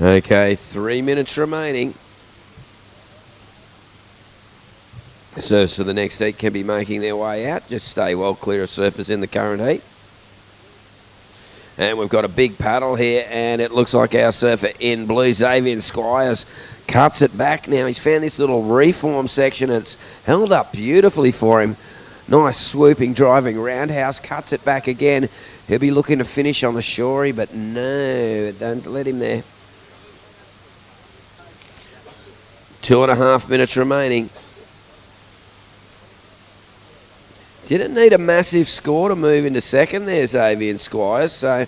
Okay, 3 minutes remaining. Surfs for the next heat can be making their way out. Just stay well clear of surfers in the current heat. And we've got a big paddle here, and it looks like our surfer in blue, Xavier Squires, cuts it back now. He's found this little reform section. It's held up beautifully for him. Nice swooping, driving roundhouse, cuts it back again. He'll be looking to finish on the shorey, but no, don't let him there. 2.5 minutes remaining. Didn't need a massive score to move into second there, Xavier Squires, so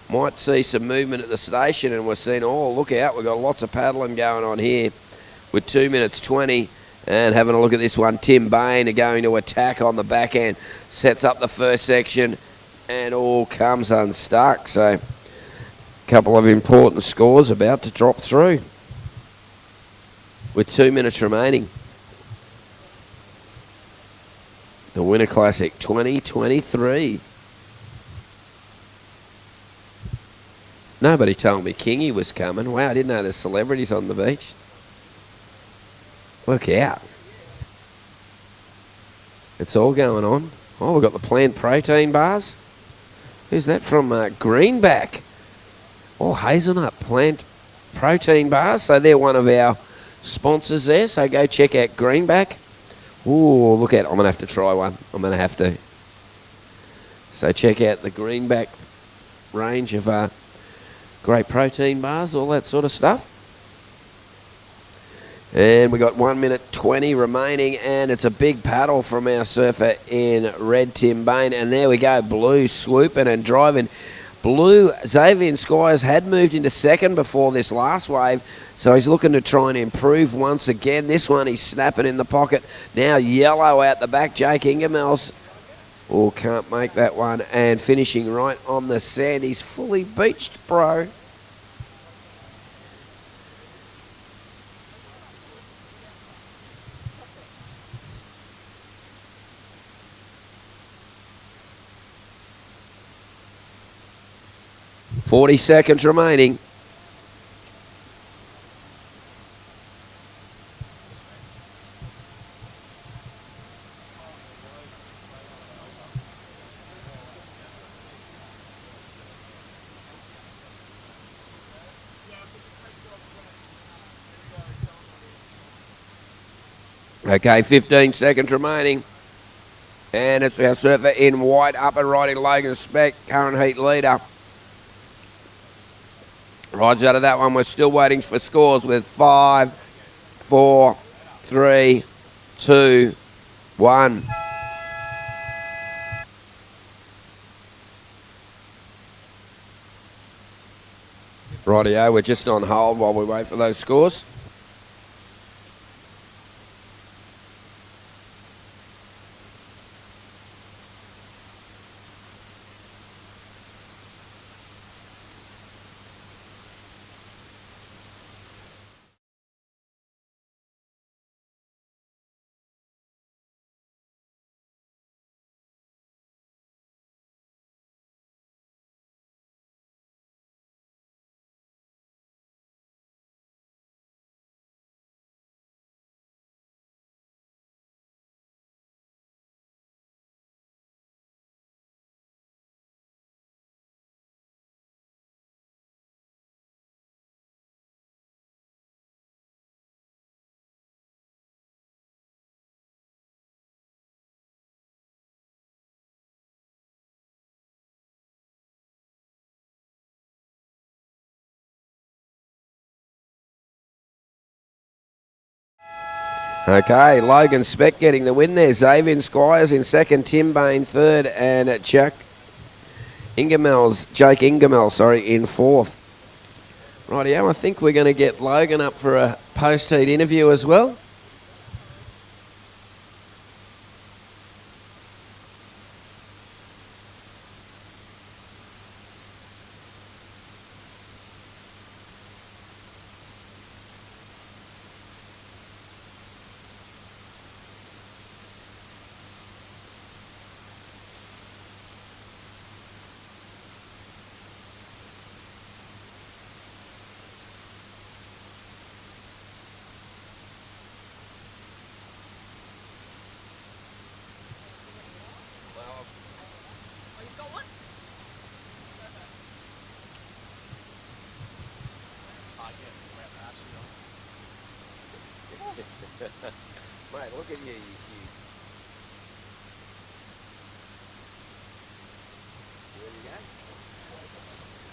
might see some movement at the station, and we're seeing, oh, look out, we've got lots of paddling going on here with 2 minutes 20. And having a look at this one, Tim Bain are going to attack on the back end, sets up the first section, and all comes unstuck. So a couple of important scores about to drop through with 2 minutes remaining. The Winter Classic 2023. Nobody told me Kingy was coming. Wow, I didn't know there's celebrities on the beach. Look out. It's all going on. Oh, we've got the plant protein bars. Who's that from? Greenback. Oh, hazelnut plant protein bars. So they're one of our sponsors there. So go check out Greenback. Ooh, look out. I'm going to have to try one. I'm going to have to. So check out the Greenback range of great protein bars, all that sort of stuff. And we got 1 minute 20 remaining, and it's a big paddle from our surfer in red, Tim Bain. And there we go, blue swooping and driving. Blue, Xavier Squires had moved into second before this last wave, so he's looking to try and improve once again. This one he's snapping in the pocket. Now yellow out the back, Jake Ingemels. Oh, can't make that one. And finishing right on the sand. He's fully beached, bro. .40 seconds remaining. Okay, 15 seconds remaining. And it's our surfer in white, up and riding Logan Speck, current heat leader. Rides out of that one. We're still waiting for scores with 5, 4, 3, 2, 1. Rightio, we're just on hold while we wait for those scores. Okay, Logan Speck getting the win there. Xavier Squires in second, Tim Bain third, and Jake Ingemel, in fourth. Rightio, I think we're going to get Logan up for a post-heat interview as well. Mate, look at you.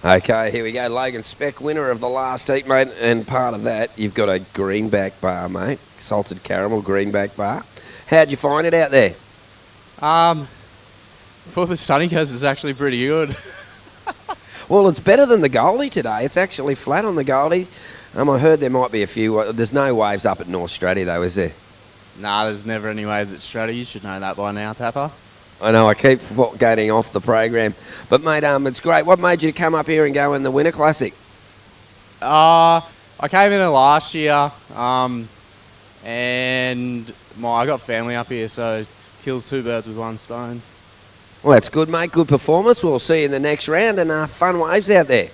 Okay, here we go. Logan Speck, winner of the last heat, mate. And part of that, you've got a greenback bar, mate. Salted caramel greenback bar. How'd you find it out there? For the sunny coast, it's actually pretty good. Well, it's better than the Goldie today. It's actually flat on the Goldie. I heard there might be a few. There's no waves up at North Straddie, though, is there? Nah, there's never any waves at Straddie. You should know that by now, Tapper. I know, I keep getting off the program. But, mate, it's great. What made you come up here and go in the Winter Classic? I came in it last year, and I got family up here, so kills two birds with one stone. Well, that's good, mate. Good performance. We'll see you in the next round, and fun waves out there.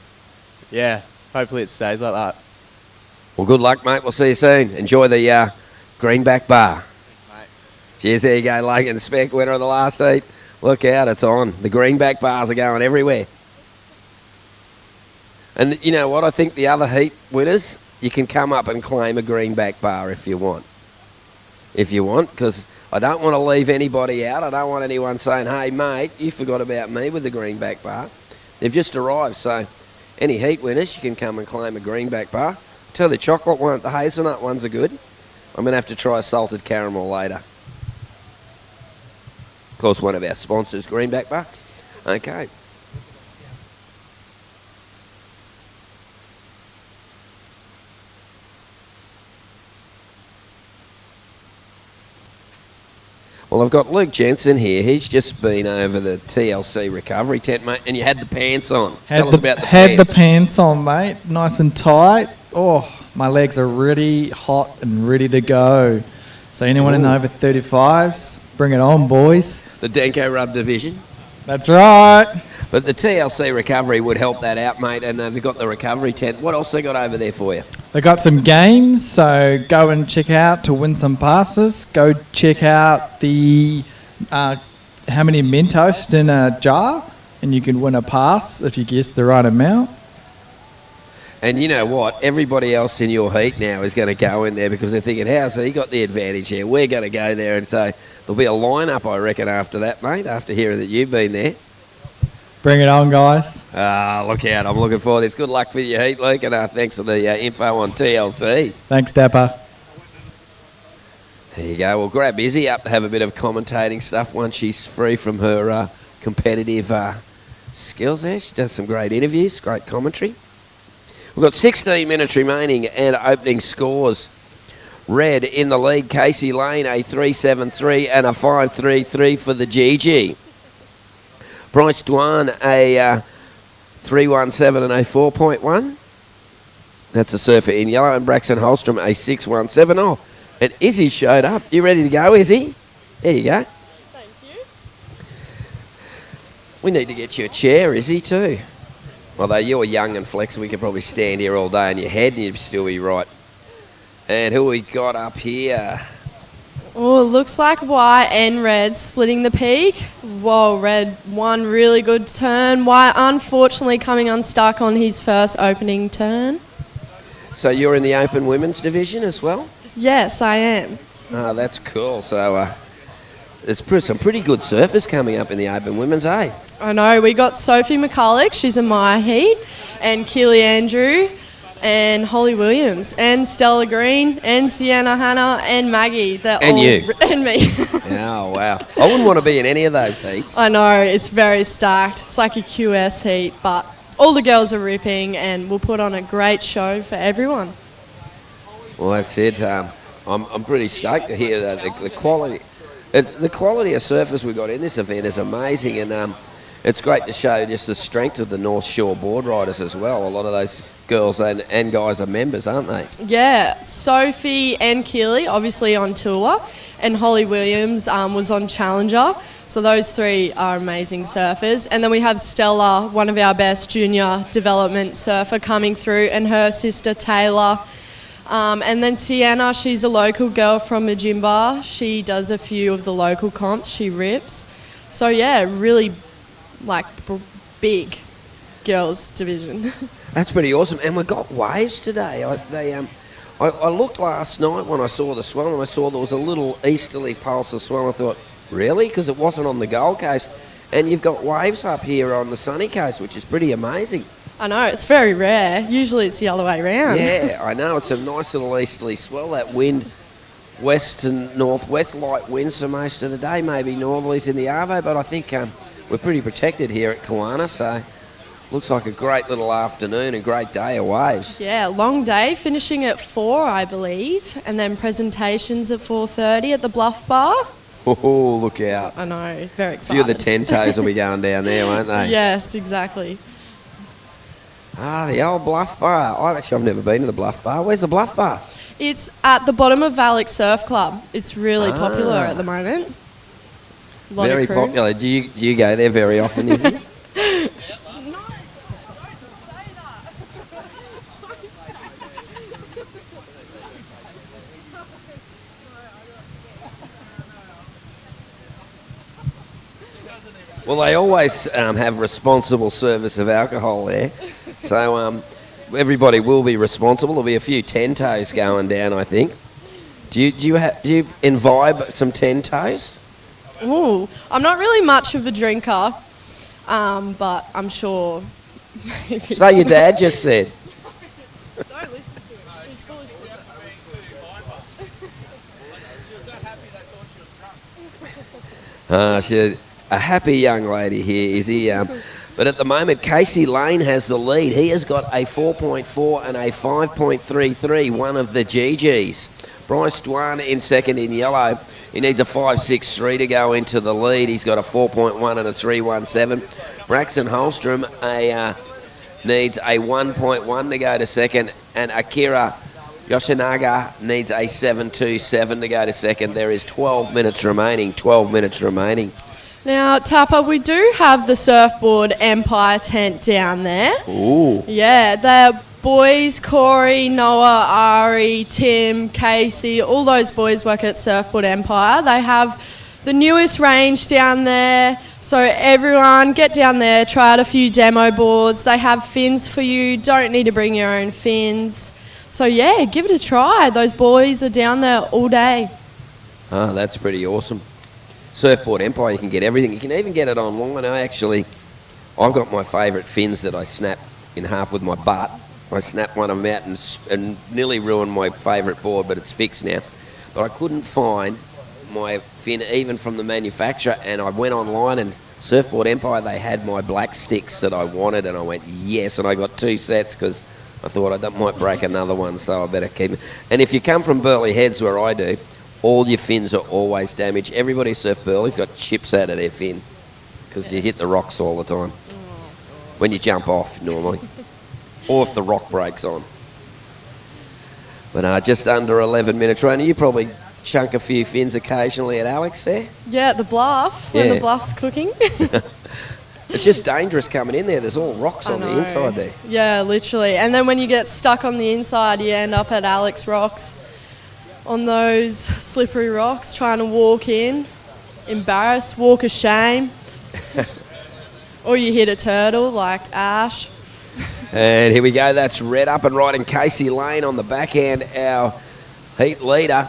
Yeah, hopefully it stays like that. Well, good luck, mate. We'll see you soon. Enjoy the greenback bar. Cheers, there you go, Logan Speck, winner of the last heat. Look out, it's on. The greenback bars are going everywhere. And you know what? I think the other heat winners, you can come up and claim a greenback bar if you want. Because I don't want to leave anybody out. I don't want anyone saying, hey, mate, you forgot about me with the greenback bar. They've just arrived, so any heat winners, you can come and claim a greenback bar. Tell the chocolate one, the hazelnut ones are good. I'm going to have to try salted caramel later. Of course, one of our sponsors, Greenback Bar. Okay. Well, I've got Luke Jensen here. He's just been over the TLC recovery tent, mate, and you had the pants on. Tell us about the pants. Had the pants on, mate. Nice and tight. Oh, my legs are really hot and ready to go. So anyone in the over 35s, bring it on, boys. The Denko Rub division. That's right. But the TLC recovery would help that out, mate, and they've got the recovery tent. What else they got over there for you? They got some games, so go and check out to win some passes. Go check out the how many Mentos in a jar, and you can win a pass if you guess the right amount. And you know what? Everybody else in your heat now is going to go in there because they're thinking, how's he got the advantage here? We're going to go there. And so there'll be a lineup, I reckon, after that, mate, after hearing that you've been there. Bring it on, guys. Look out. I'm looking forward to this. Good luck for your heat, Luke, and thanks for the info on TLC. Thanks, Dapper. There you go. Well, grab Izzy up to have a bit of commentating stuff once she's free from her competitive skills there. She does some great interviews, great commentary. We've got 16 minutes remaining and opening scores. Red in the lead, Casey Lane, a 3.73 and a 5.33 for the GG. Bryce Dwan, a 3.17 and a 4.1. That's a surfer in yellow. And Braxton Holstrom, a 6.17. Oh, and Izzy showed up. You ready to go, Izzy? There you go. Thank you. We need to get you a chair, Izzy, too. Although you're young and flexible, we could probably stand here all day on your head and you'd still be right. And who we got up here? Oh, it looks like white and red splitting the peak. Whoa, red, one really good turn. White, unfortunately, coming unstuck on his first opening turn. So you're in the open women's division as well? Yes, I am. Oh, that's cool. So there's some pretty good surfers coming up in the open women's, eh? I know, we got Sophie McCulloch, she's in my heat, and Keely Andrew, and Holly Williams, and Stella Green, and Sienna Hannah, and Maggie. They're and all you. And me. Oh, wow. I wouldn't want to be in any of those heats. I know, it's very stacked. It's like a QS heat, but all the girls are ripping, and we'll put on a great show for everyone. Well, that's it. I'm pretty stoked to hear that the quality. The quality of surfers we got in this event is amazing, and it's great to show just the strength of the North Shore board riders as well. A lot of those girls and guys are members, aren't they? Yeah, Sophie and Keely obviously on tour, and Holly Williams was on Challenger. So those three are amazing surfers. And then we have Stella, one of our best junior development surfer coming through, and her sister Taylor. And then Sienna, she's a local girl from Majimba. She does a few of the local comps. She rips. So yeah, really big girls division. That's pretty awesome. And we've got waves today. I looked last night when I saw the swell, and I saw there was a little easterly pulse of swell. I thought, really? Because it wasn't on the Gold Coast. And you've got waves up here on the sunny coast, which is pretty amazing. I know, it's very rare. Usually it's the other way around. Yeah, I know. It's a nice little easterly swell. That wind, west and northwest, light winds for most of the day. Maybe northerlies in the Arvo, but I think we're pretty protected here at Kiwana, so looks like a great little afternoon, a great day of waves. Yeah, long day, finishing at 4, I believe, and then presentations at 4:30 at the Bluff Bar. Oh, look out. I know, very A excited. few of the 10 toes will be going down there, won't they? Yes, exactly. Ah, the old Bluff Bar. I've never been to the Bluff Bar. Where's the Bluff Bar? It's at the bottom of Alex Surf Club. It's really popular at the moment. Lot Very of crew. popular. Do you go there very often, is it? Well, they always have responsible service of alcohol there. So everybody will be responsible. There'll be a few 10 toes going down, I think. Do you imbibe some 10 toes? Ooh, I'm not really much of a drinker, but I'm sure. So your dad just said. Don't listen to it. It's bullshit. She's a happy young lady here, is he? But at the moment, Casey Lane has the lead. He has got a 4.4 and a 5.33, one of the GGs. Bryce Dwan in second in yellow. He needs a 5.63 to go into the lead. He's got a 4.1 and a 3.17. Braxton Holstrom needs a 1.1 to go to second. And Akira Yoshinaga needs a 7.27 to go to second. There is 12 minutes remaining. 12 minutes remaining. Now, Tapper, we do have the Surfboard Empire tent down there. Ooh. Yeah, the boys, Corey, Noah, Ari, Tim, Casey, all those boys work at Surfboard Empire. They have the newest range down there. So everyone, get down there, try out a few demo boards. They have fins for you. Don't need to bring your own fins. So yeah, give it a try. Those boys are down there all day. Oh, that's pretty awesome. Surfboard Empire, you can get everything. You can even get it online. I've got my favourite fins that I snap in half with my butt. I snapped one of them out and nearly ruined my favourite board, but it's fixed now. But I couldn't find my fin even from the manufacturer, and I went online, and Surfboard Empire, they had my black sticks that I wanted, and I went, yes, and I got 2 sets because I thought I might break another one, so I better keep it. And if you come from Burleigh Heads, where I do, all your fins are always damaged. Everybody surf Burleigh's got chips out of their fin because you hit the rocks all the time when you jump off normally, or if the rock breaks on. But just under 11 minutes running, you probably chunk a few fins occasionally at Alex there. Yeah, at the Bluff, when Yeah. the Bluff's cooking. It's just dangerous coming in there. There's all rocks on the inside there. Yeah, literally. And then when you get stuck on the inside, you end up at Alex Rocks on those slippery rocks, trying to walk in, embarrassed, walk of shame. Or you hit a turtle like Ash. And here we go. That's Red up and right, and Casey Lane on the backhand, our heat leader,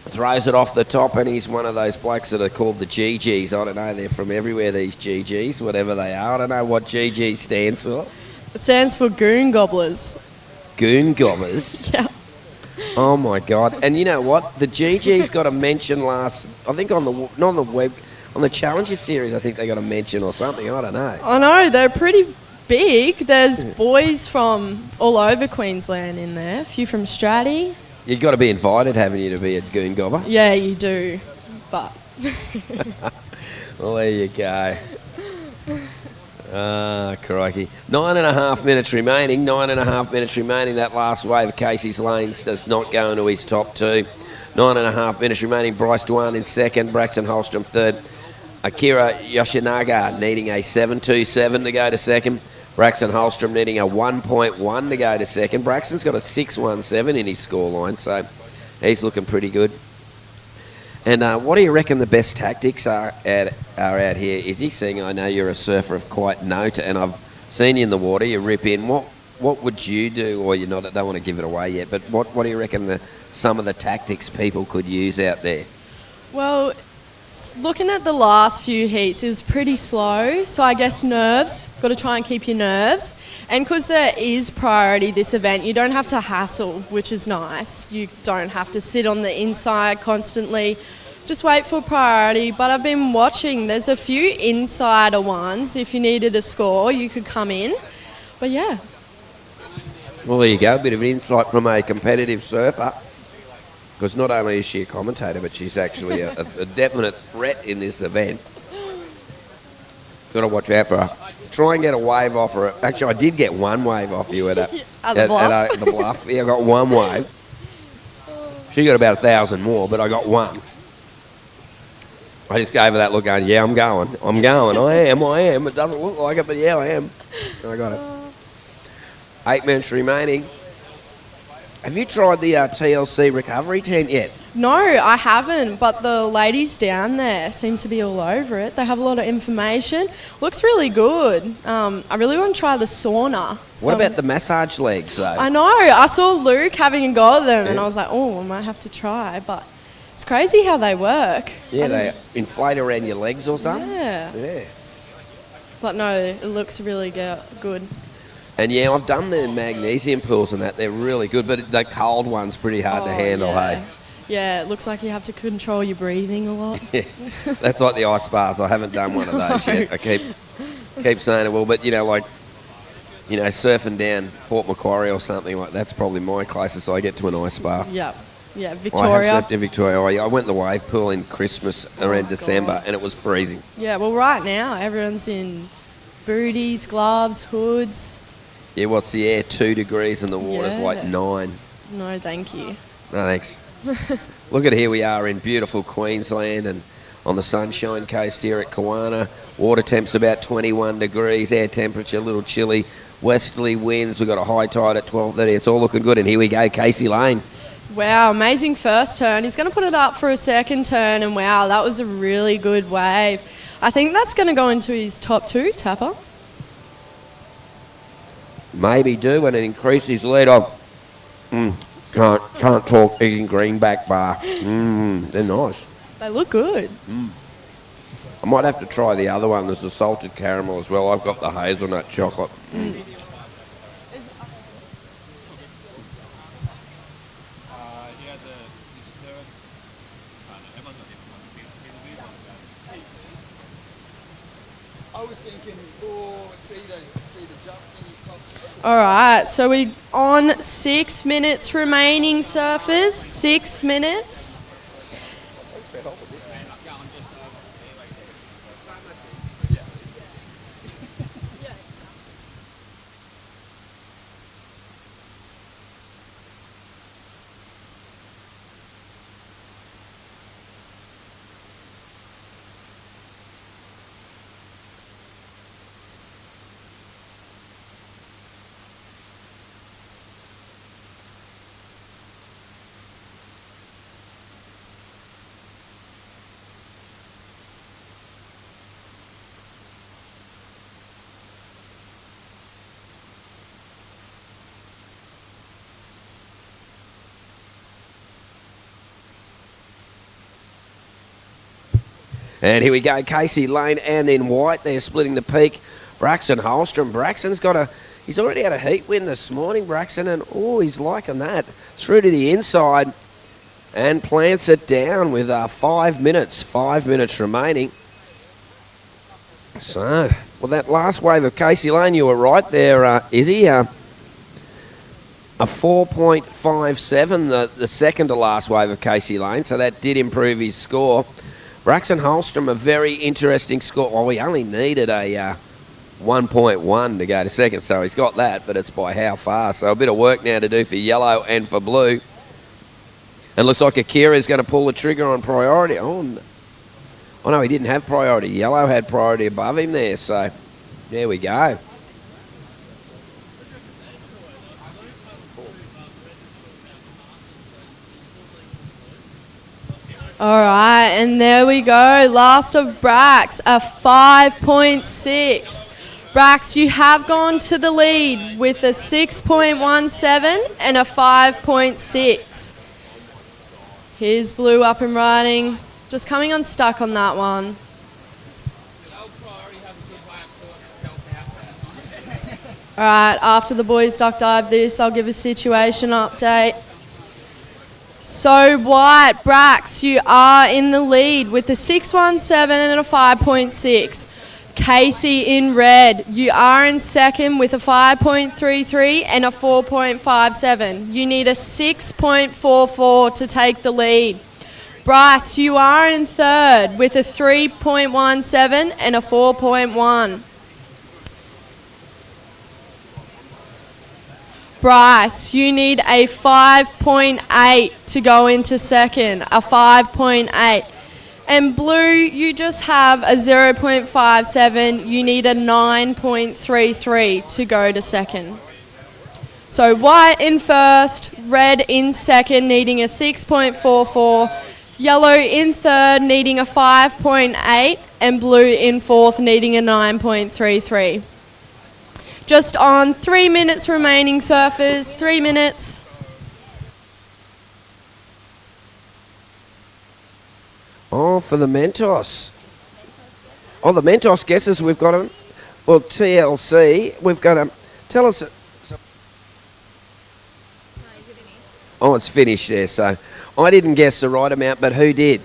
throws it off the top, and he's one of those blokes that are called the GGs. I don't know, they're from everywhere, these GGs, whatever they are. I don't know what GG stands for. It stands for Goon Gobblers. Goon Gobbers? Yeah. Oh, my God. And you know what? The GGs got a mention last, I think on the Challenger Series, I think they got a mention or something. I don't know. I know, they're pretty big. There's boys from all over Queensland in there. A few from Stratty. You've got to be invited, haven't you, to be a Goon Gobber? Yeah, you do. But Well, there you go. Crikey. 9.5 minutes remaining. 9.5 minutes remaining. That last wave of Casey's Lanes does not go into his top 2. 9.5 minutes remaining. Bryce Dwan in second. Braxton Holstrom third. Akira Yoshinaga needing a 7.27 to go to second. Braxton Holstrom needing a 1.1 to go to second. Braxton's got a 6.17 in his scoreline, so he's looking pretty good. And what do you reckon the best tactics are out here, Izzy? Seeing I know you're a surfer of quite note, and I've seen you in the water. You rip in. what would you do? Or you're not, I don't want to give it away yet, but what do you reckon some of the tactics people could use out there? Well, looking at the last few heats, it was pretty slow. So I guess nerves, got to try and keep your nerves. And because there is priority this event, you don't have to hassle, which is nice. You don't have to sit on the inside constantly. Just wait for priority. But I've been watching, there's a few insider ones. If you needed a score, you could come in. But yeah. Well, there you go. A bit of an insight from a competitive surfer. Because not only is she a commentator, but she's actually a definite threat in this event. Got to watch out for her. Try and get a wave off her. Actually, I did get one wave off you at the bluff. the bluff. Yeah, I got one wave. She got about 1,000 more, but I got one. I just gave her that look going, yeah, I'm going. I am. It doesn't look like it, but yeah, I am. And I got it. 8 minutes remaining. Have you tried the TLC recovery tent yet? No, I haven't, but the ladies down there seem to be all over it. They have a lot of information. Looks really good. I really want to try the sauna. What about the massage legs, though? I know. I saw Luke having a go at them, and I was like, oh, I might have to try. But it's crazy how they work. Yeah, they inflate around your legs or something? Yeah. But no, it looks really good. And yeah, I've done the magnesium pools and that. They're really good, but the cold one's pretty hard to handle, hey? Yeah, it looks like you have to control your breathing a lot. Yeah, that's like the ice baths. I haven't done one of those yet. I keep saying it will, but surfing down Port Macquarie or something like that's probably my closest I get to an ice bath. Yeah, I Victoria. have surfed in Victoria. I went in the wave pool in Christmas around December, and it was freezing. Yeah, well, right now everyone's in booties, gloves, hoods. Yeah, what's the air? 2 degrees and the water's like 9. No, thank you. No, thanks. Look at here we are in beautiful Queensland and on the Sunshine Coast here at Kawana. Water temp's about 21 degrees, air temperature a little chilly, westerly winds. We've got a high tide at 12:30. It's all looking good. And here we go, Casey Lane. Wow, amazing first turn. He's going to put it up for a second turn, and wow, that was a really good wave. I think that's going to go into his top 2, Tapper. Maybe do, and it increase his lead. Can't talk eating greenback bar. They're nice. They look good. I might have to try the other one. There's the salted caramel as well. I've got the hazelnut chocolate. All right, so we're on 6 minutes remaining, surfers. 6 minutes. And here we go, Casey Lane and in white. They're splitting the peak. Braxton Holstrom. Braxton's he's already had a heat win this morning, Braxton, and he's liking that. Through to the inside and plants it down with 5 minutes. 5 minutes remaining. So, well, that last wave of Casey Lane, you were right there, Izzy. A 4.57, the second to last wave of Casey Lane, so that did improve his score. Braxton Holstrom, a very interesting score. Well, we only needed a 1.1 to go to second, so he's got that, but it's by how far. So a bit of work now to do for yellow and for blue. And looks like Akira is going to pull the trigger on priority. Oh, no, he didn't have priority. Yellow had priority above him there, so there we go. All right, and there we go. Last of Brax, a 5.6. Brax, you have gone to the lead with a 6.17 and a 5.6. Here's Blue up and riding. Just coming unstuck on that one. All right, after the boys duck dive this, I'll give a situation update. So White, Brax, you are in the lead with a 6.17 and a 5.6. Casey in red, you are in second with a 5.33 and a 4.57. You need a 6.44 to take the lead. Bryce, you are in third with a 3.17 and a 4.1. Bryce, you need a 5.8 to go into second, a 5.8. And Blue, you just have a 0.57. You need a 9.33 to go to second. So White in first, Red in second, needing a 6.44. Yellow in third, needing a 5.8. And Blue in fourth, needing a 9.33. Just on 3 minutes remaining, surfers. 3 minutes. Oh, for the Mentos. Oh, the Mentos guesses, we've got them. Well, TLC, we've got them. Tell us. Oh, it's finished there, so I didn't guess the right amount, but who did?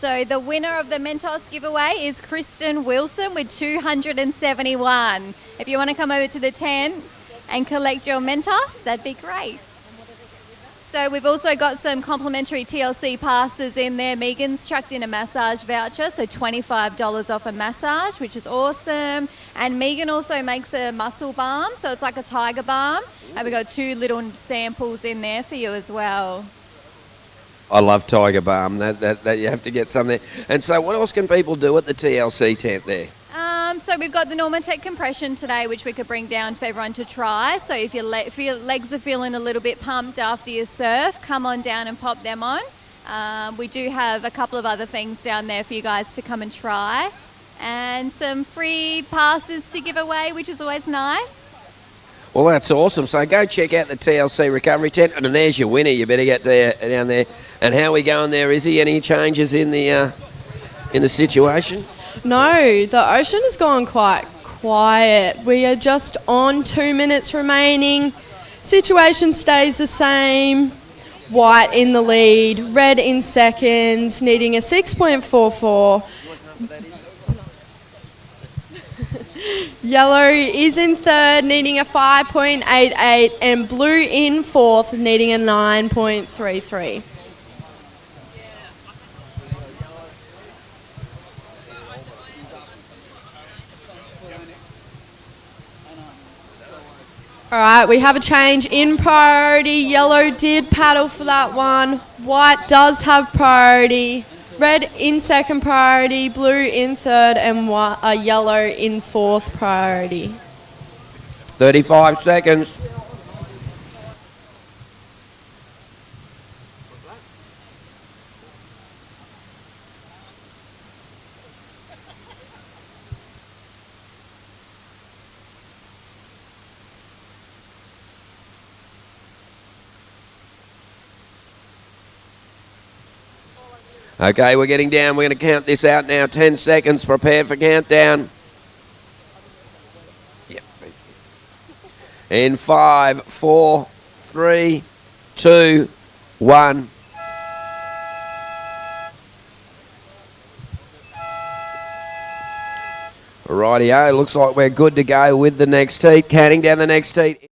So the winner of the Mentos giveaway is Kristen Wilson with 271. If you want to come over to the tent and collect your Mentos, that'd be great. So we've also got some complimentary TLC passes in there. Megan's chucked in a massage voucher, so $25 off a massage, which is awesome. And Megan also makes a muscle balm, so it's like a tiger balm. And we've got 2 little samples in there for you as well. I love Tiger Balm. That you have to get some there. And so what else can people do at the TLC tent there? So we've got the Normatec compression today, which we could bring down for everyone to try. So if your legs are feeling a little bit pumped after your surf, come on down and pop them on. We do have a couple of other things down there for you guys to come and try. And some free passes to give away, which is always nice. Well, that's awesome. So go check out the TLC recovery tent, and there's your winner. You better get down there. And how are we going there? Is there any changes in the situation? No, the ocean has gone quite quiet. We are just on 2 minutes remaining. Situation stays the same. White in the lead, Red in second, needing a 6.44. Yellow is in third, needing a 5.88, and Blue in fourth, needing a 9.33. All right, we have a change in priority. Yellow did paddle for that one. White does have priority. Red in second priority, Blue in third, and yellow in fourth priority. 35 seconds. Okay, we're getting down. We're going to count this out now. 10 seconds. Prepared for countdown. Yep. In 5, 4, 3, 2, 1. Rightio. Looks like we're good to go with the next heat. Counting down the next heat.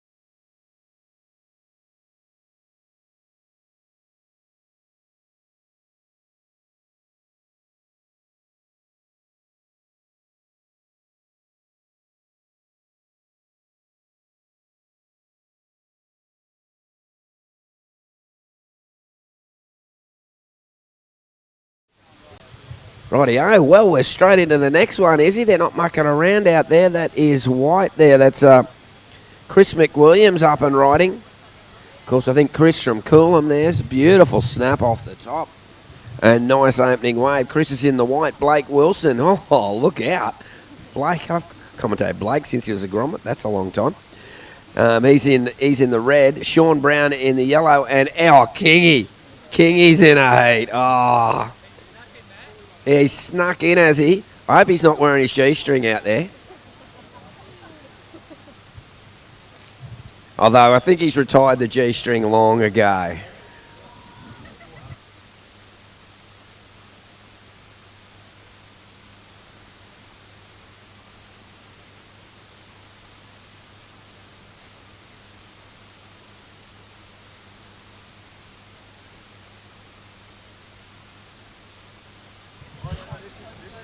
Rightio, well, we're straight into the next one, Izzy. They're not mucking around out there. That is White there. That's Chris McWilliams up and riding. Of course, I think Chris from Coolum there's a beautiful snap off the top. And nice opening wave. Chris is in the white. Blake Wilson. Oh, look out. Blake, I've commentator Blake since he was a grommet. That's a long time. He's in the red. Sean Brown in the yellow, and Kingy's in a heat. Oh, he's snuck in, has he? I hope he's not wearing his G-string out there. Although I think he's retired the G-string long ago.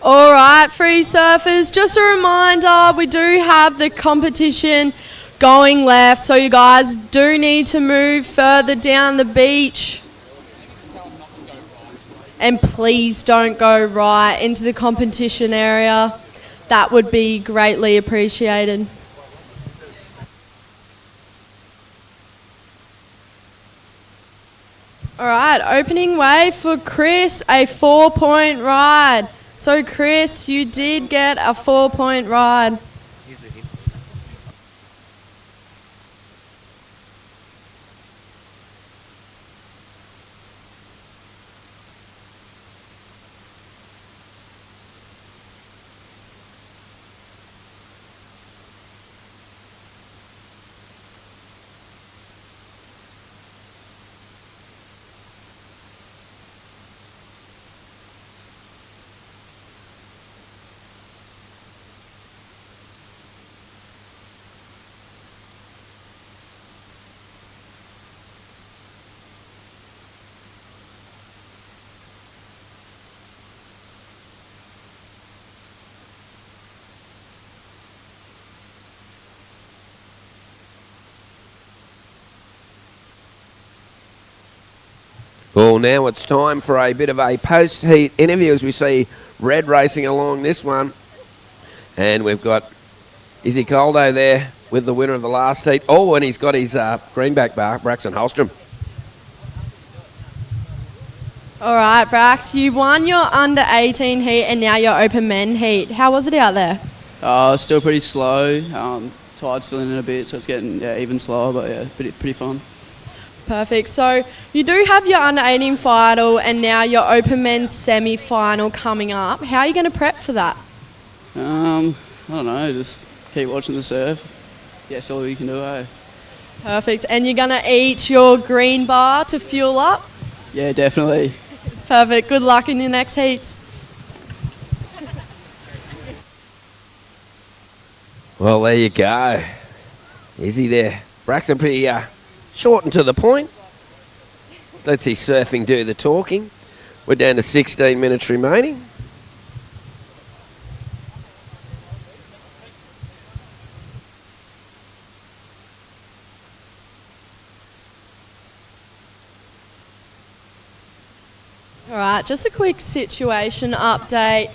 All right, free surfers, just a reminder, we do have the competition going left, so you guys do need to move further down the beach. And please don't go right into the competition area. That would be greatly appreciated. All right, opening wave for Chris, a 4-point ride. So Chris, you did get a 4-point ride. Well, now it's time for a bit of a post-heat interview as we see Red racing along this one. And we've got Izzy Coldo there with the winner of the last heat. Oh, and he's got his greenback bar, Braxton Holstrom. All right, Brax, you won your under-18 heat and now your open men heat. How was it out there? Still pretty slow. Tide's filling in a bit, so it's getting even slower, but yeah, pretty fun. Perfect. So you do have your under-18 final and now your open men's semi-final coming up. How are you going to prep for that? I don't know, just keep watching the surf. Yeah, that's all you can do, eh? Perfect. And you're going to eat your green bar to fuel up? Yeah, definitely. Perfect. Good luck in your next heats. Well, there you go. Izzy there. Braxton pretty short and to the point. Let's see surfing do the talking. We're down to 16 minutes remaining. All right, just a quick situation update.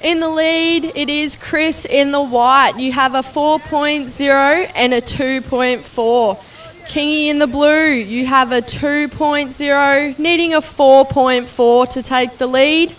In the lead, it is Chris in the white. You have a 4.0 and a 2.4. Kingy in the blue, you have a 2.0, needing a 4.4 to take the lead.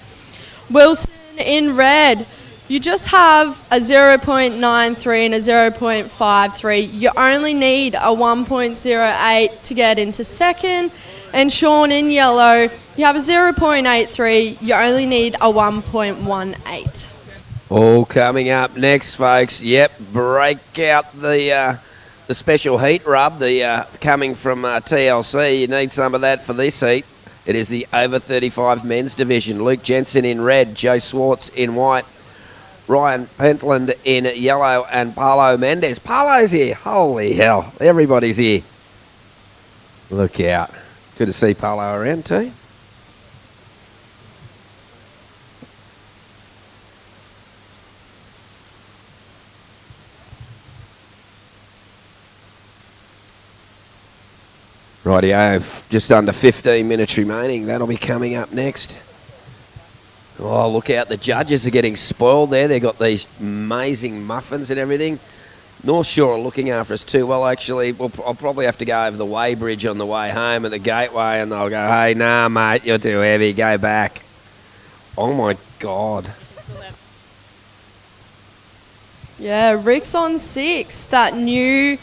Wilson in red, you just have a 0.93 and a 0.53. You only need a 1.08 to get into second. And Sean in yellow, you have a 0.83, you only need a 1.18. All coming up next, folks. Yep, break out the special heat rub, coming from TLC. You need some of that for this heat. It is the over 35 men's division. Luke Jensen in red, Joe Swartz in white, Ryan Pentland in yellow, and Paulo Mendes. Paulo's here. Holy hell, everybody's here. Look out. Good to see Paulo around too. Rightio, just under 15 minutes remaining. That'll be coming up next. Oh, look out. The judges are getting spoiled there. They've got these amazing muffins and everything. North Shore are looking after us too well, actually. I'll probably have to go over the weighbridge on the way home at the gateway, and they'll go, hey, nah, mate, you're too heavy. Go back. Oh, my God. Yeah, Rick's on 6. That new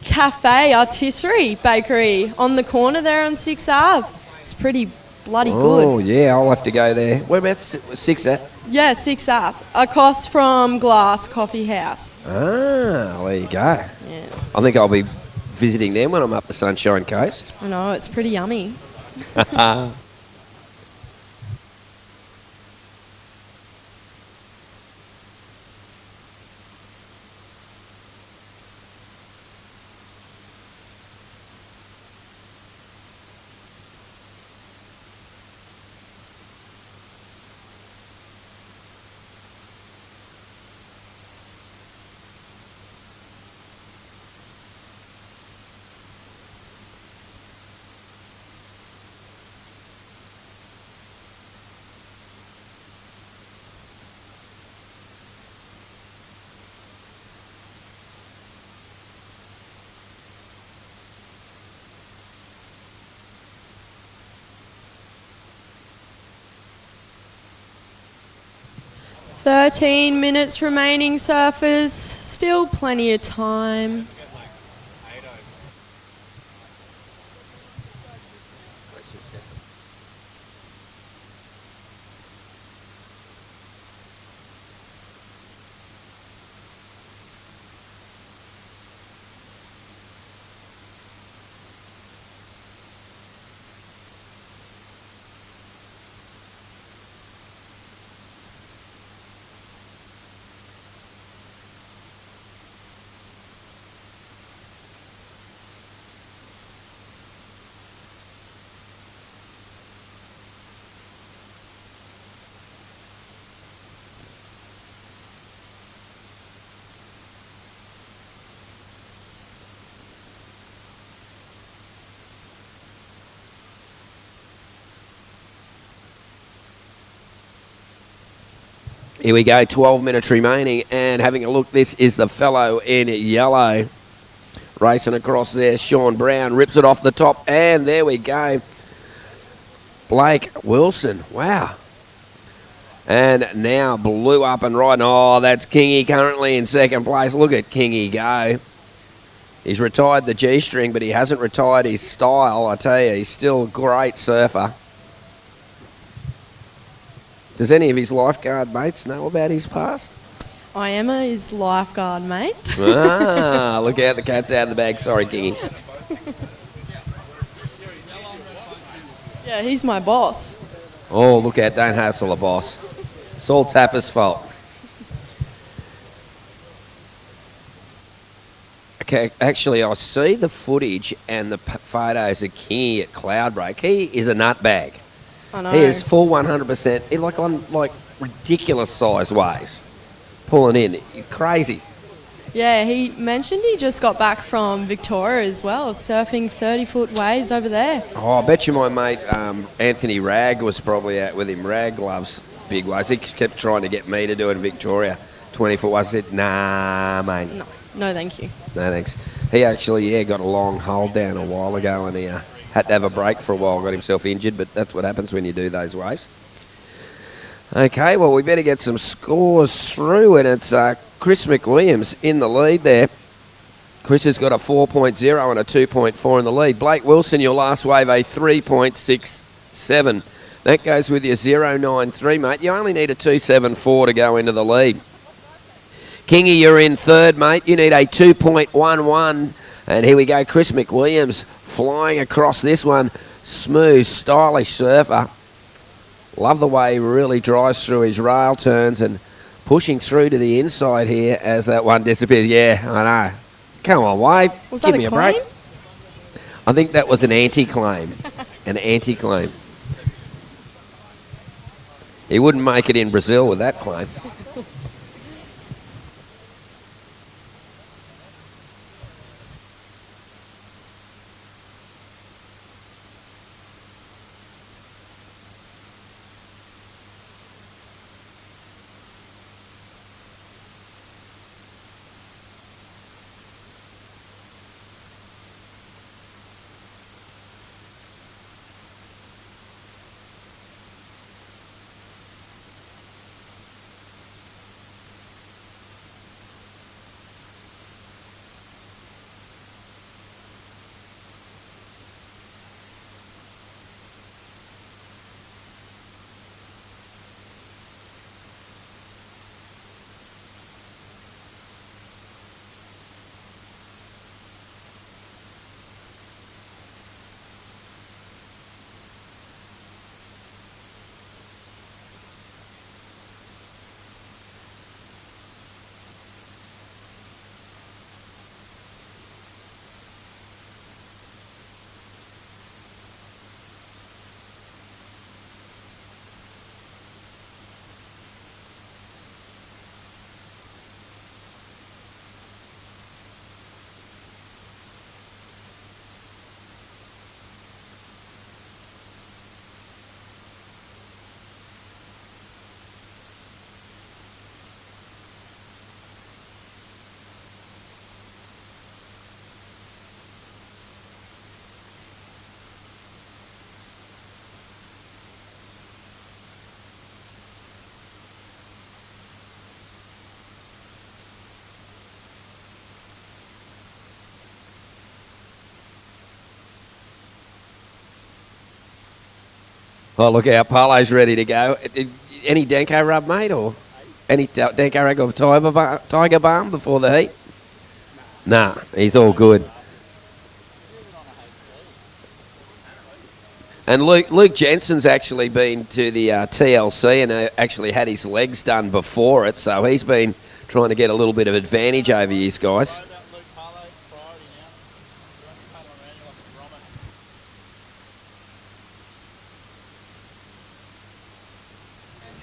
cafe, artisserie bakery on the corner there on 6th Ave. It's pretty bloody Oh, good. yeah, I'll have to go there. Whereabouts 6 at? Yeah, 6th Ave. Across from Glass Coffee House. Ah, there you go. Yes. I think I'll be visiting them when I'm up the Sunshine Coast. I know, it's pretty yummy. 13 minutes remaining, surfers. Still plenty of time. Here we go, 12 minutes remaining, and having a look, this is the fellow in yellow. Racing across there, Sean Brown rips it off the top, and there we go. Blake Wilson, wow. And now blew up and right. Oh, that's Kingy currently in second place. Look at Kingy go. He's retired the G-string, but he hasn't retired his style. I tell you, he's still a great surfer. Does any of his lifeguard mates know about his past? I am his lifeguard, mate. Ah, look out, the cat's out of the bag. Sorry, Kingy. Yeah, he's my boss. Oh, look out, don't hassle the boss. It's all Tapper's fault. Okay, actually, I see the footage and the photos of Kingy at Cloudbreak. He is a nutbag. I know. He is full 100%, like on ridiculous size waves, pulling in. Crazy. Yeah, he mentioned he just got back from Victoria as well, surfing 30-foot waves over there. Oh, I bet you my mate Anthony Ragg was probably out with him. Ragg loves big waves. He kept trying to get me to do it in Victoria, 20-foot waves. I said, nah, mate. No, thank you. No, thanks. He actually, got a long hold down a while ago, and he had to have a break for a while, got himself injured, but that's what happens when you do those waves. Okay, well, we better get some scores through, and it's Chris McWilliams in the lead there. Chris has got a 4.0 and a 2.4 in the lead. Blake Wilson, your last wave, a 3.67. That goes with your 0.93, mate. You only need a 2.74 to go into the lead. Kingy, you're in third, mate. You need a 2.11. And here we go, Chris McWilliams flying across this one. Smooth, stylish surfer. Love the way he really drives through his rail turns and pushing through to the inside here as that one disappears. Yeah, I know. Come on, Wade. Was Give that me a a break. claim? I think that was an anti-claim. An anti-claim. He wouldn't make it in Brazil with that claim. Oh, look out. Parlo's ready to go. Any Danko rub, mate, or any Danko rub or tiger balm before the heat? Nah, he's all good. And Luke Jensen's actually been to the TLC and actually had his legs done before it, so he's been trying to get a little bit of advantage over you guys.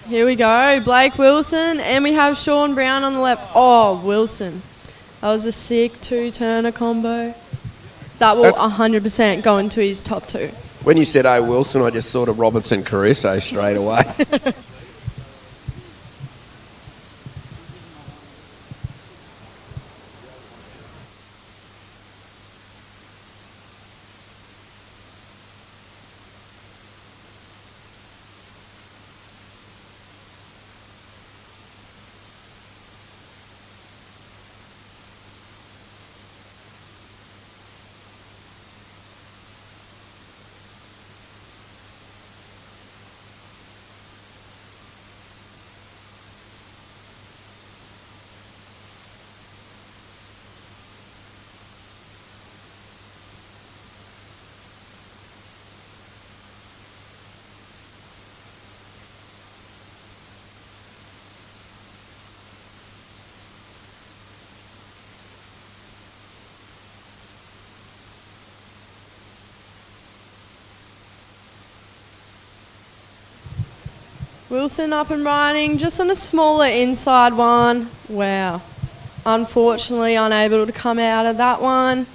Here we go, Blake Wilson, and we have Sean Brown on the left. Oh, Wilson. That was a sick two-turner combo. That will 100% go into his top 2. When you said, "Oh, Wilson," I just thought of Robinson Crusoe straight away. Wilson up and riding, just on a smaller inside one. Wow. Unfortunately, unable to come out of that one.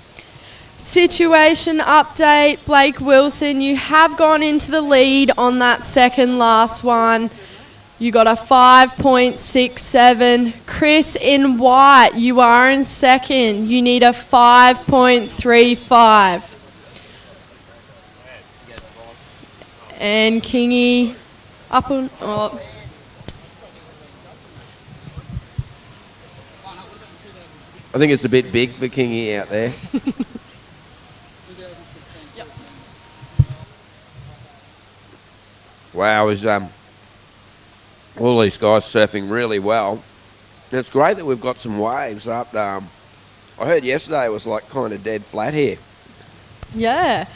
Situation update, Blake Wilson, you have gone into the lead on that second last one. You got a 5.67. Chris in white, you are in second. You need a 5.35. And Kingy up and up. I think it's a bit big for Kingy out there. Yep. Wow, is all these guys surfing really well. And it's great that we've got some waves up. I heard yesterday it was like kind of dead flat here. Yeah.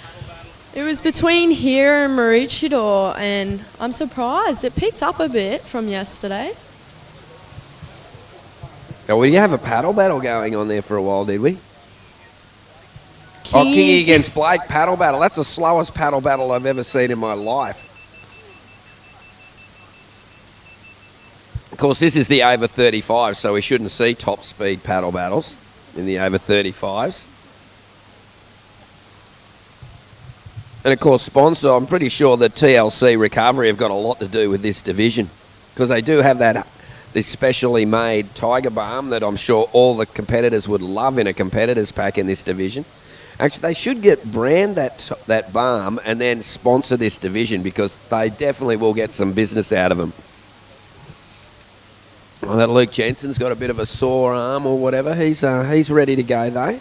It was between here and Maroochydore, and I'm surprised. It picked up a bit from yesterday. Oh, we didn't have a paddle battle going on there for a while, did we? Oh, Kingy against Blake, paddle battle. That's the slowest paddle battle I've ever seen in my life. Of course, this is the over 35, so we shouldn't see top speed paddle battles in the over 35s. And of course, sponsor, I'm pretty sure that TLC Recovery have got a lot to do with this division, because they do have this specially made Tiger Balm that I'm sure all the competitors would love in a competitors pack in this division. Actually, they should brand that balm and then sponsor this division, because they definitely will get some business out of them. Well, that Luke Jensen's got a bit of a sore arm or whatever. He's ready to go though.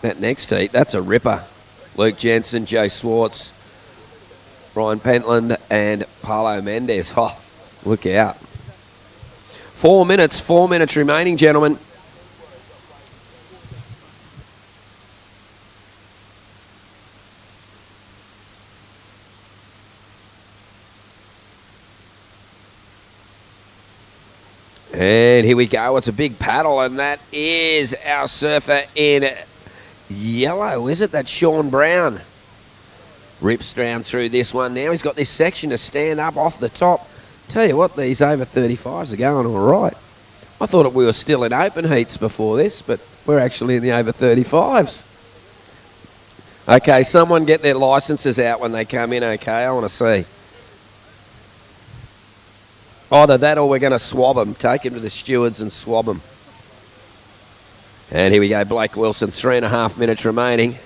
That next heat, that's a ripper. Luke Jensen, Joe Swartz, Ryan Pentland, and Paulo Mendes. Oh, look out. 4 minutes remaining, gentlemen. And here we go. It's a big paddle, and that is our surfer in yellow, is it? That's Sean Brown. Rips down through this one now. He's got this section to stand up off the top. Tell you what, these over 35s are going all right. I thought we were still in open heats before this, but we're actually in the over 35s. Okay, someone get their licenses out when they come in, okay? I want to see. Either that or we're going to swab them. Take them to the stewards and swab them. And here we go, Blake Wilson, 3.5 minutes remaining.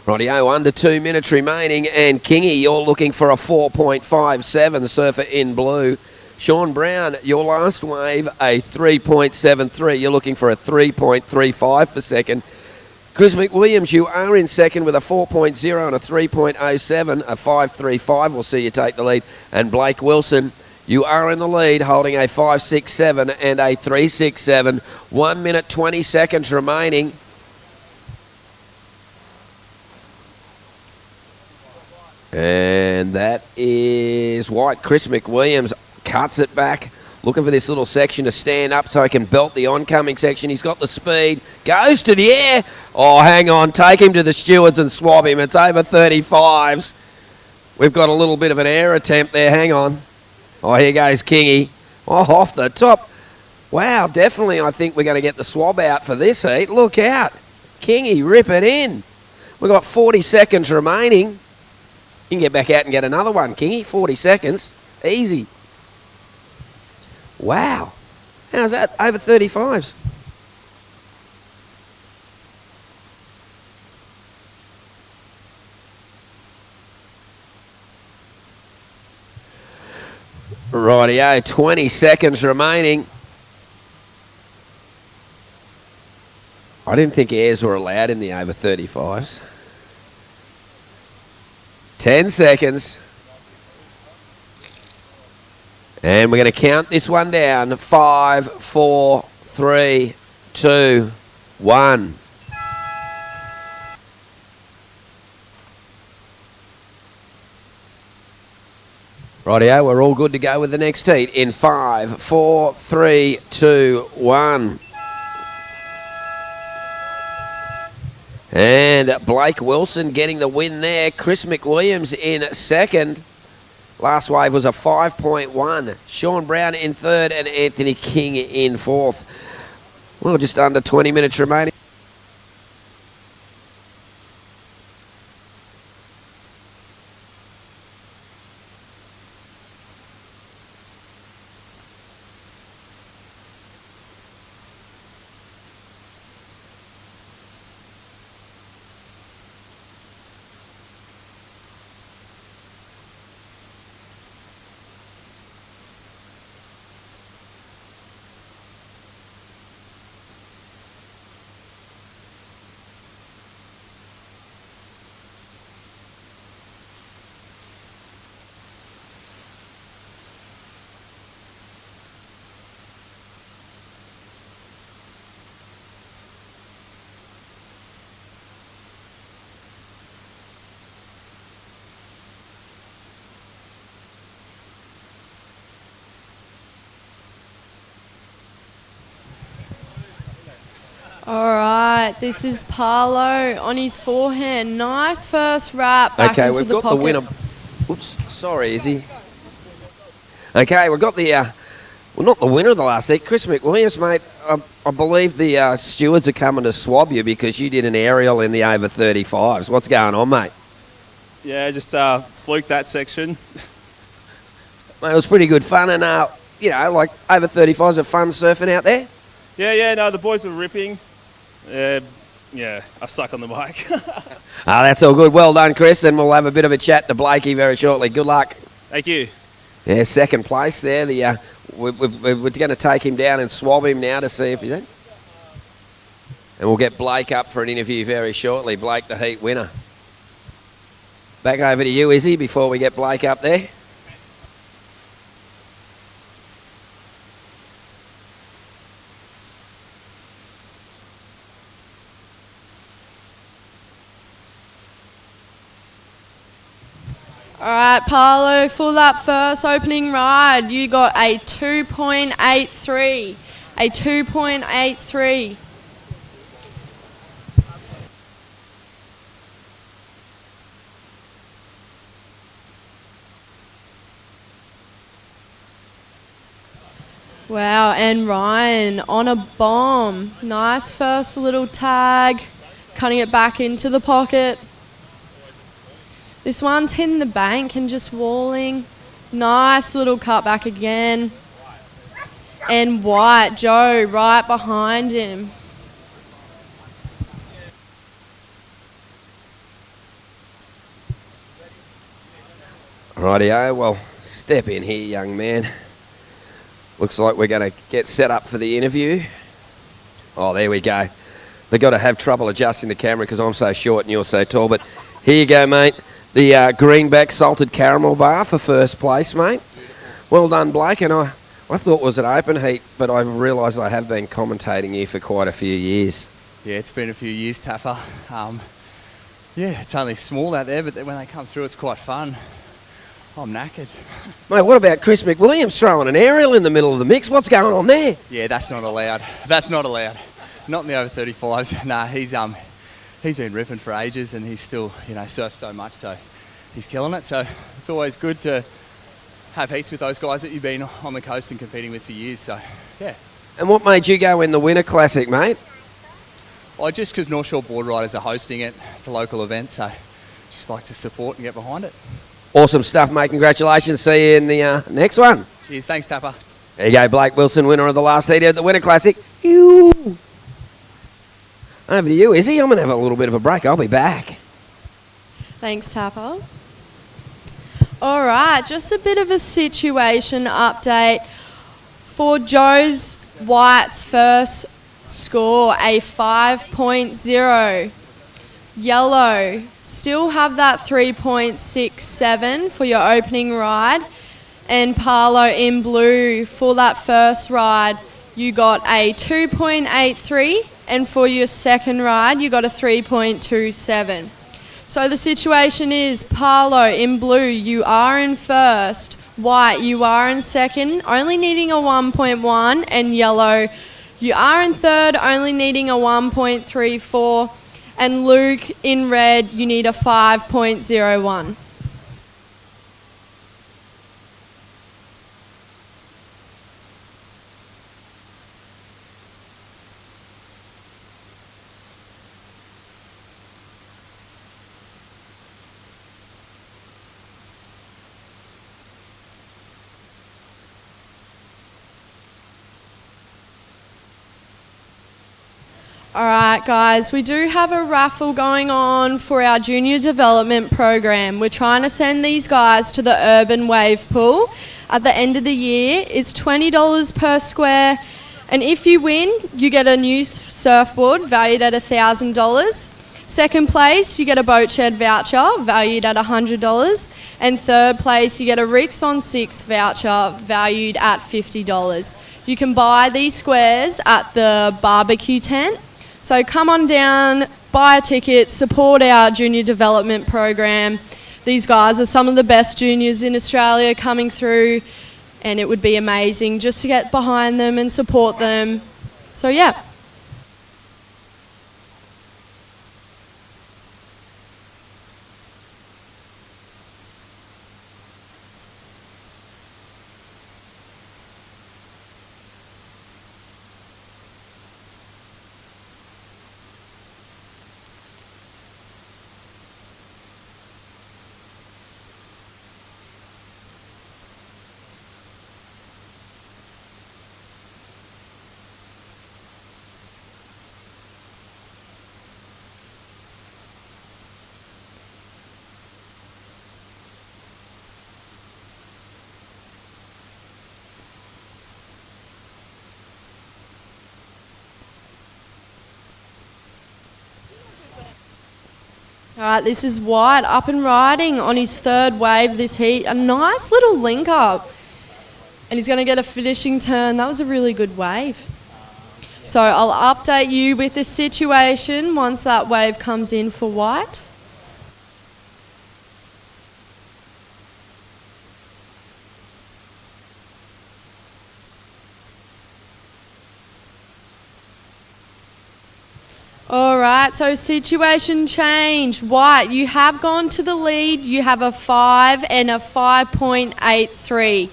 Rightio, under 2 minutes remaining, and Kingy, you're looking for a 4.57, surfer in blue. Sean Brown, your last wave, a 3.73. You're looking for a 3.35 for second. Chris McWilliams, you are in second with a 4.0 and a 3.07, a 5.35. We'll see you take the lead. And Blake Wilson, you are in the lead, holding a 5.67 and a 3.67. 1 minute 20 seconds remaining. And that is White. Chris McWilliams cuts it back, looking for this little section to stand up so he can belt the oncoming section. He's got the speed, goes to the air. Oh, hang on, take him to the stewards and swab him. It's over 35s. We've got a little bit of an air attempt there, hang on. Oh, here goes Kingy. Oh, off the top. Wow, definitely I think we're going to get the swab out for this heat. Look out. Kingy, rip it in. We've got 40 seconds remaining. You can get back out and get another one, Kingy. 40 seconds. Easy. Wow. How's that? Over 35s. Rightio, 20 seconds remaining. I didn't think airs were allowed in the over 35s. 10 seconds. And we're going to count this one down. 5, 4, 3, 2, 1. Rightio, we're all good to go with the next heat in 5, 4, 3, 2, 1. And Blake Wilson getting the win there. Chris McWilliams in second. Last wave was a 5.1. Sean Brown in third and Anthony King in fourth. Well, just under 20 minutes remaining. All right, this is Parlo on his forehand. Nice first wrap back Okay, into we've the got pocket. the winner. Oops, sorry, Izzy. Okay, we've got the, well, not the winner of the last heat. Chris McWilliams, mate, I believe the stewards are coming to swab you because you did an aerial in the over 35s. What's going on, mate? Yeah, just fluked that section. Mate, it was pretty good fun and, you know, like over 35s are fun surfing out there. Yeah, no, the boys were ripping. Yeah, I suck on the bike. That's all good. Well done, Chris, and we'll have a bit of a chat to Blakey very shortly. Good luck. Thank you. Yeah, second place there. We're going to take him down and swab him now to see if he's in. And we'll get Blake up for an interview very shortly. Blake, the heat winner. Back over to you, Izzy, before we get Blake up there. All right, Parlo, for that first opening ride, you got a 2.83. A 2.83. Wow, and Ryan on a bomb. Nice first little tag, cutting it back into the pocket. This one's hitting the bank and just walling. Nice little cut back again. And White, Joe, right behind him. Rightio, well, step in here, young man. Looks like we're going to get set up for the interview. Oh, there we go. They've got to have trouble adjusting the camera because I'm so short and you're so tall. But here you go, mate. The greenback salted caramel bar for first place, mate. Well done, Blake. And I thought it was an open heat, but I realised I have been commentating you for quite a few years. Yeah, it's been a few years, Tapper. Yeah, it's only small out there, but then when they come through, it's quite fun. I'm knackered. Mate, what about Chris McWilliams throwing an aerial in the middle of the mix? What's going on there? Yeah, that's not allowed. That's not allowed. Not in the over 35s. Nah, he's been ripping for ages, and he's still, surfs so much, so he's killing it. So it's always good to have heats with those guys that you've been on the coast and competing with for years. So yeah. And what made you go in the Winter Classic, mate? Oh, just because North Shore Board Riders are hosting it. It's a local event, so just like to support and get behind it. Awesome stuff, mate. Congratulations. See you in the next one. Cheers. Thanks, Tapper. There you go, Blake Wilson, winner of the last heat at the Winter Classic. You. Over to you, Izzy. I'm going to have a little bit of a break. I'll be back. Thanks, Tapper. All right, just a bit of a situation update. For Joe's White's first score, a 5.0. Yellow, still have that 3.67 for your opening ride. And Parlo in blue, for that first ride, you got a 2.83. And for your second ride, you got a 3.27. So the situation is, Parlo in blue, you are in first. White, you are in second, only needing a 1.1. And yellow, you are in third, only needing a 1.34. And Luke, in red, you need a 5.01. All right, guys, we do have a raffle going on for our junior development program. We're trying to send these guys to the Urban Wave Pool at the end of the year. It's $20 per square, and if you win, you get a new surfboard valued at $1,000. Second place, you get a boat shed voucher valued at $100, and third place, you get a Ricks on Sixth voucher valued at $50. You can buy these squares at the barbecue tent. So come on down, buy a ticket, support our junior development program. These guys are some of the best juniors in Australia coming through, and it would be amazing just to get behind them and support them. So yeah. All right, this is White up and riding on his third wave this heat. A nice little link up. And he's going to get a finishing turn. That was a really good wave. So I'll update you with the situation once that wave comes in for White. All right, so situation change. White, you have gone to the lead. You have a 5 and a 5.83.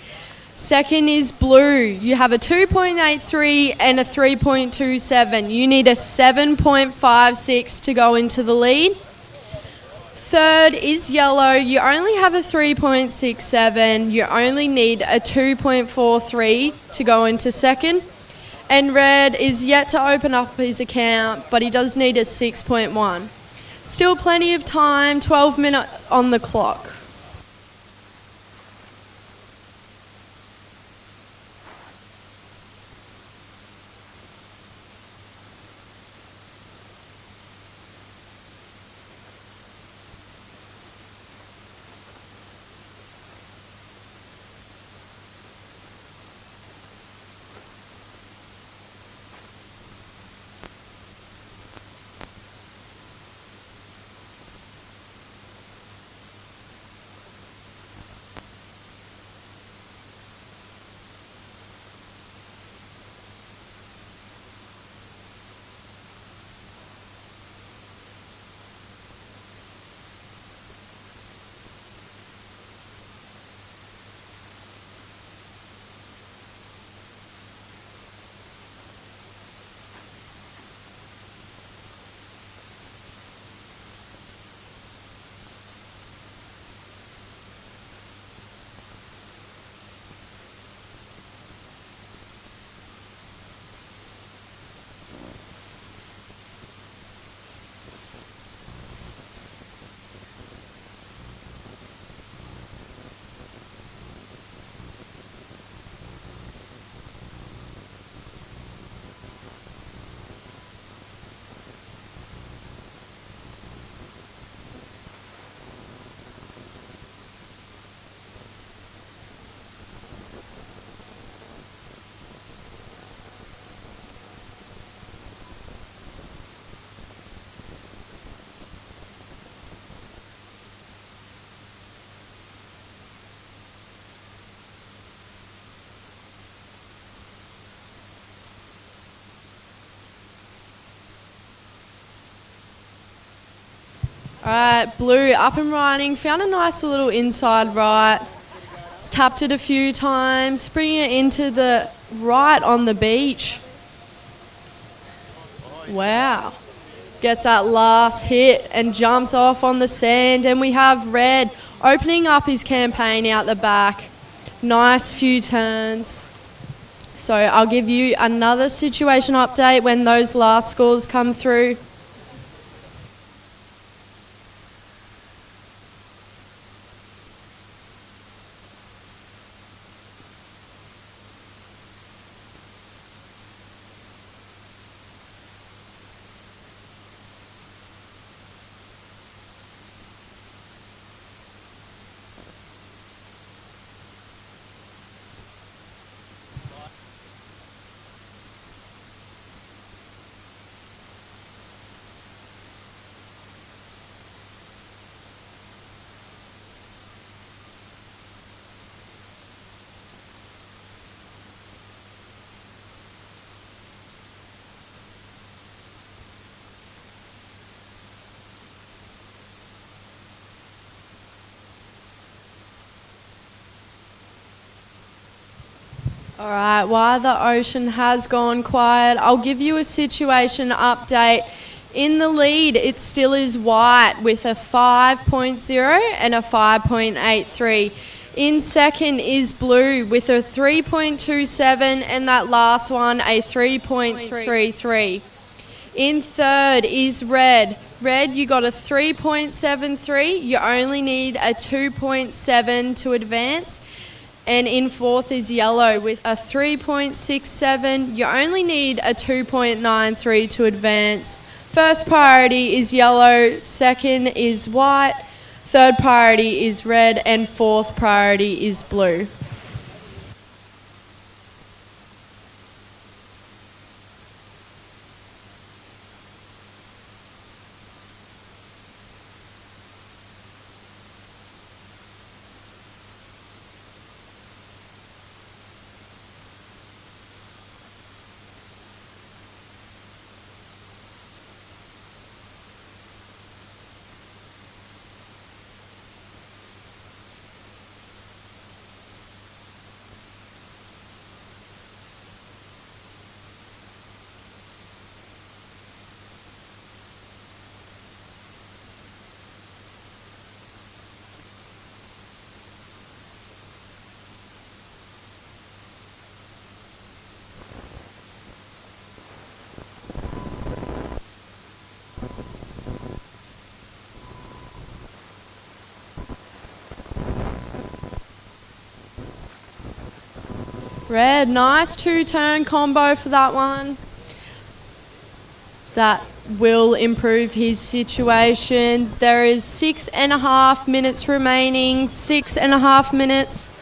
Second is blue. You have a 2.83 and a 3.27. You need a 7.56 to go into the lead. Third is yellow. You only have a 3.67. You only need a 2.43 to go into second. And red is yet to open up his account, but he does need a 6.1. Still plenty of time, 12 minutes on the clock. All right, Blue up and riding. Found a nice little inside right. It's tapped it a few times, bringing it into the right on the beach. Wow. Gets that last hit and jumps off on the sand. And we have Red opening up his campaign out the back. Nice few turns. So I'll give you another situation update when those last scores come through. All right, while the ocean has gone quiet, I'll give you a situation update. In the lead, it still is White with a 5.0 and a 5.83. In second is Blue with a 3.27 and that last one a 3.33. In third is Red. Red, you got a 3.73. You only need a 2.7 to advance. And in fourth is Yellow with a 3.67. You only need a 2.93 to advance. First priority is Yellow, second is White, third priority is Red, and fourth priority is Blue. Red, nice two-turn combo for that one. That will improve his situation. There is 6.5 minutes remaining. 6.5 minutes.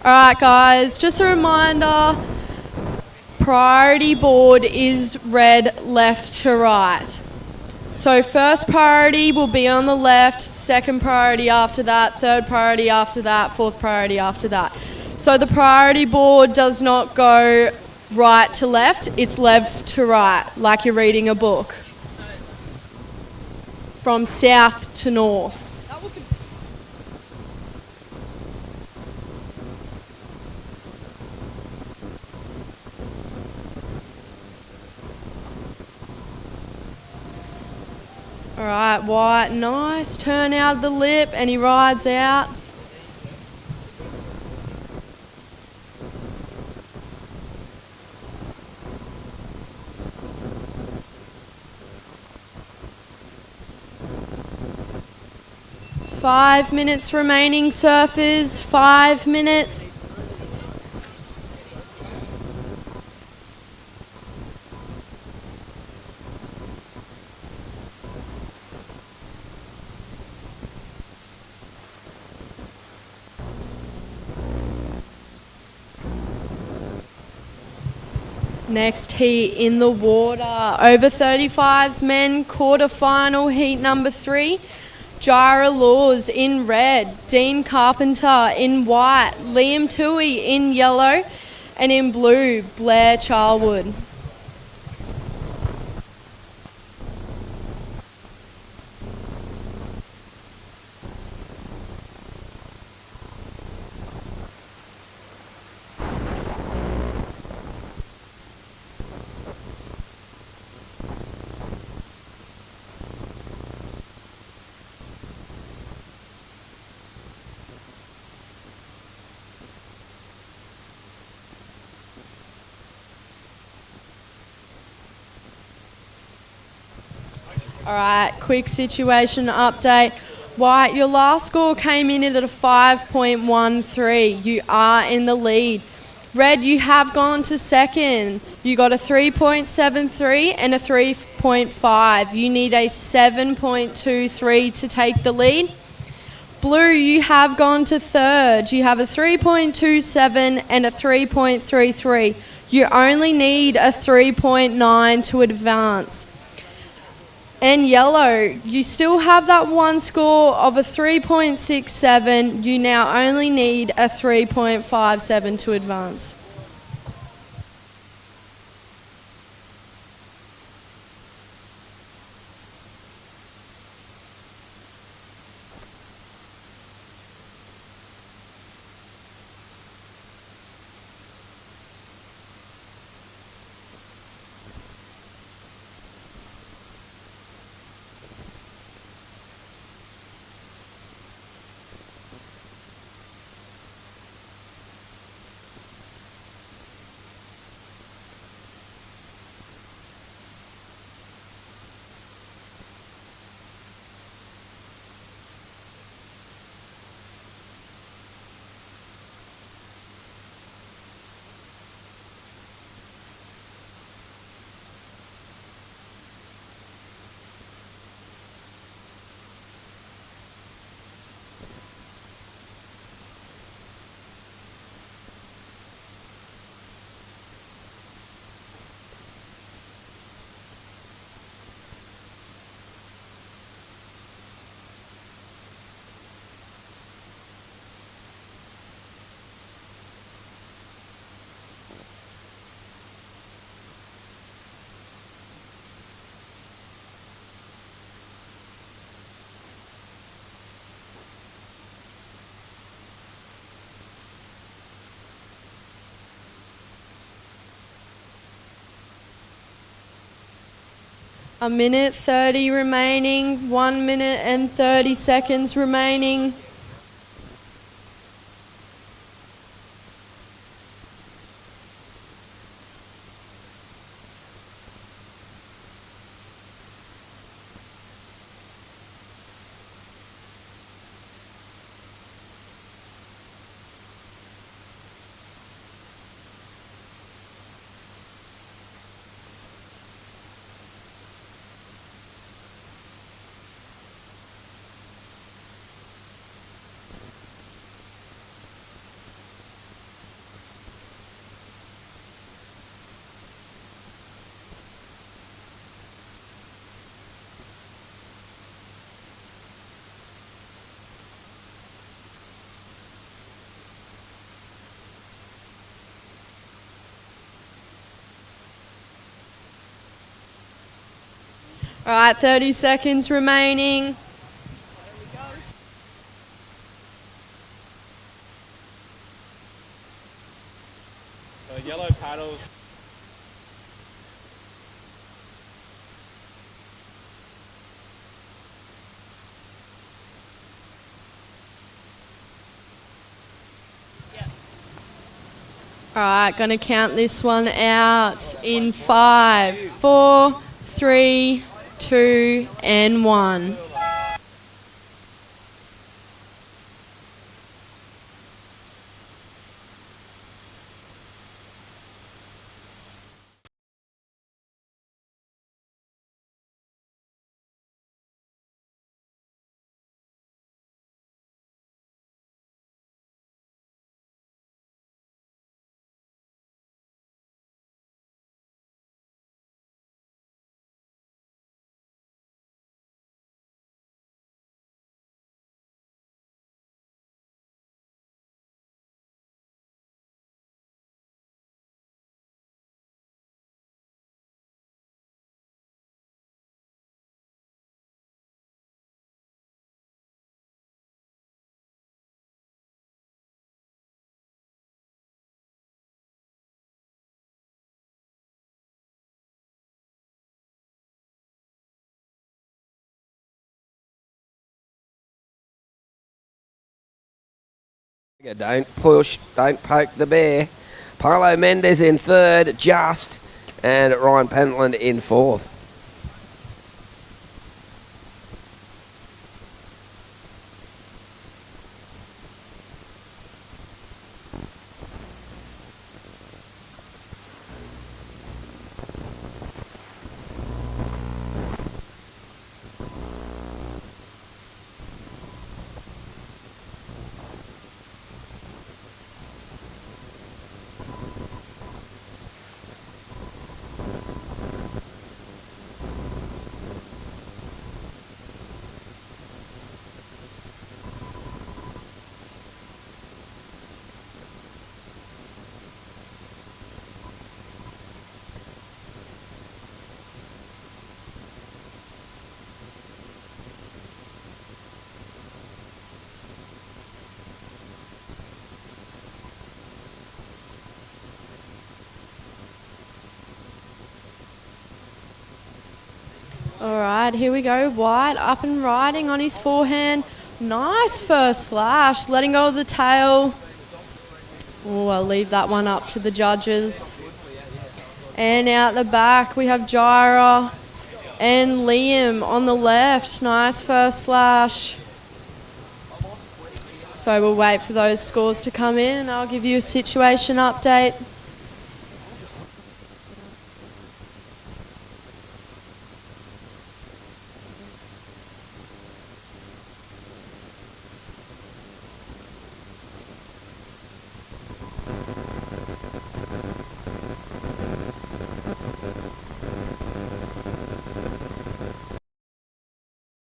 Alright guys, just a reminder, priority board is red left to right. So first priority will be on the left, second priority after that, third priority after that, fourth priority after that. So the priority board does not go right to left, it's left to right, like you're reading a book. From south to north. Alright, White, nice turn out of the lip and he rides out. 5 minutes remaining, surfers. 5 minutes. Next heat in the water, over 35s men, quarter-final heat number 3. Jara Laws in red, Dean Carpenter in white, Liam Toohey in yellow, and in blue, Blair Charlwood. All right, quick situation update. White, your last score came in at a 5.13. You are in the lead. Red, you have gone to second. You got a 3.73 and a 3.5. You need a 7.23 to take the lead. Blue, you have gone to third. You have a 3.27 and a 3.33. You only need a 3.9 to advance. And yellow, you still have that one score of a 3.67. You now only need a 3.57 to advance. A minute 30 remaining, 1 minute and 30 seconds remaining. All right, 30 seconds remaining. Yellow paddles. All right, going to count this one out in 5, 4, 3, 2, and 1. Don't push, don't poke the bear. Paulo Mendes in third, just, and Ryan Pentland in fourth. All right, here we go. White up and riding on his forehand. Nice first slash, letting go of the tail. Oh, I'll leave that one up to the judges. And out the back, we have Jaira and Liam on the left. Nice first slash. So we'll wait for those scores to come in and I'll give you a situation update.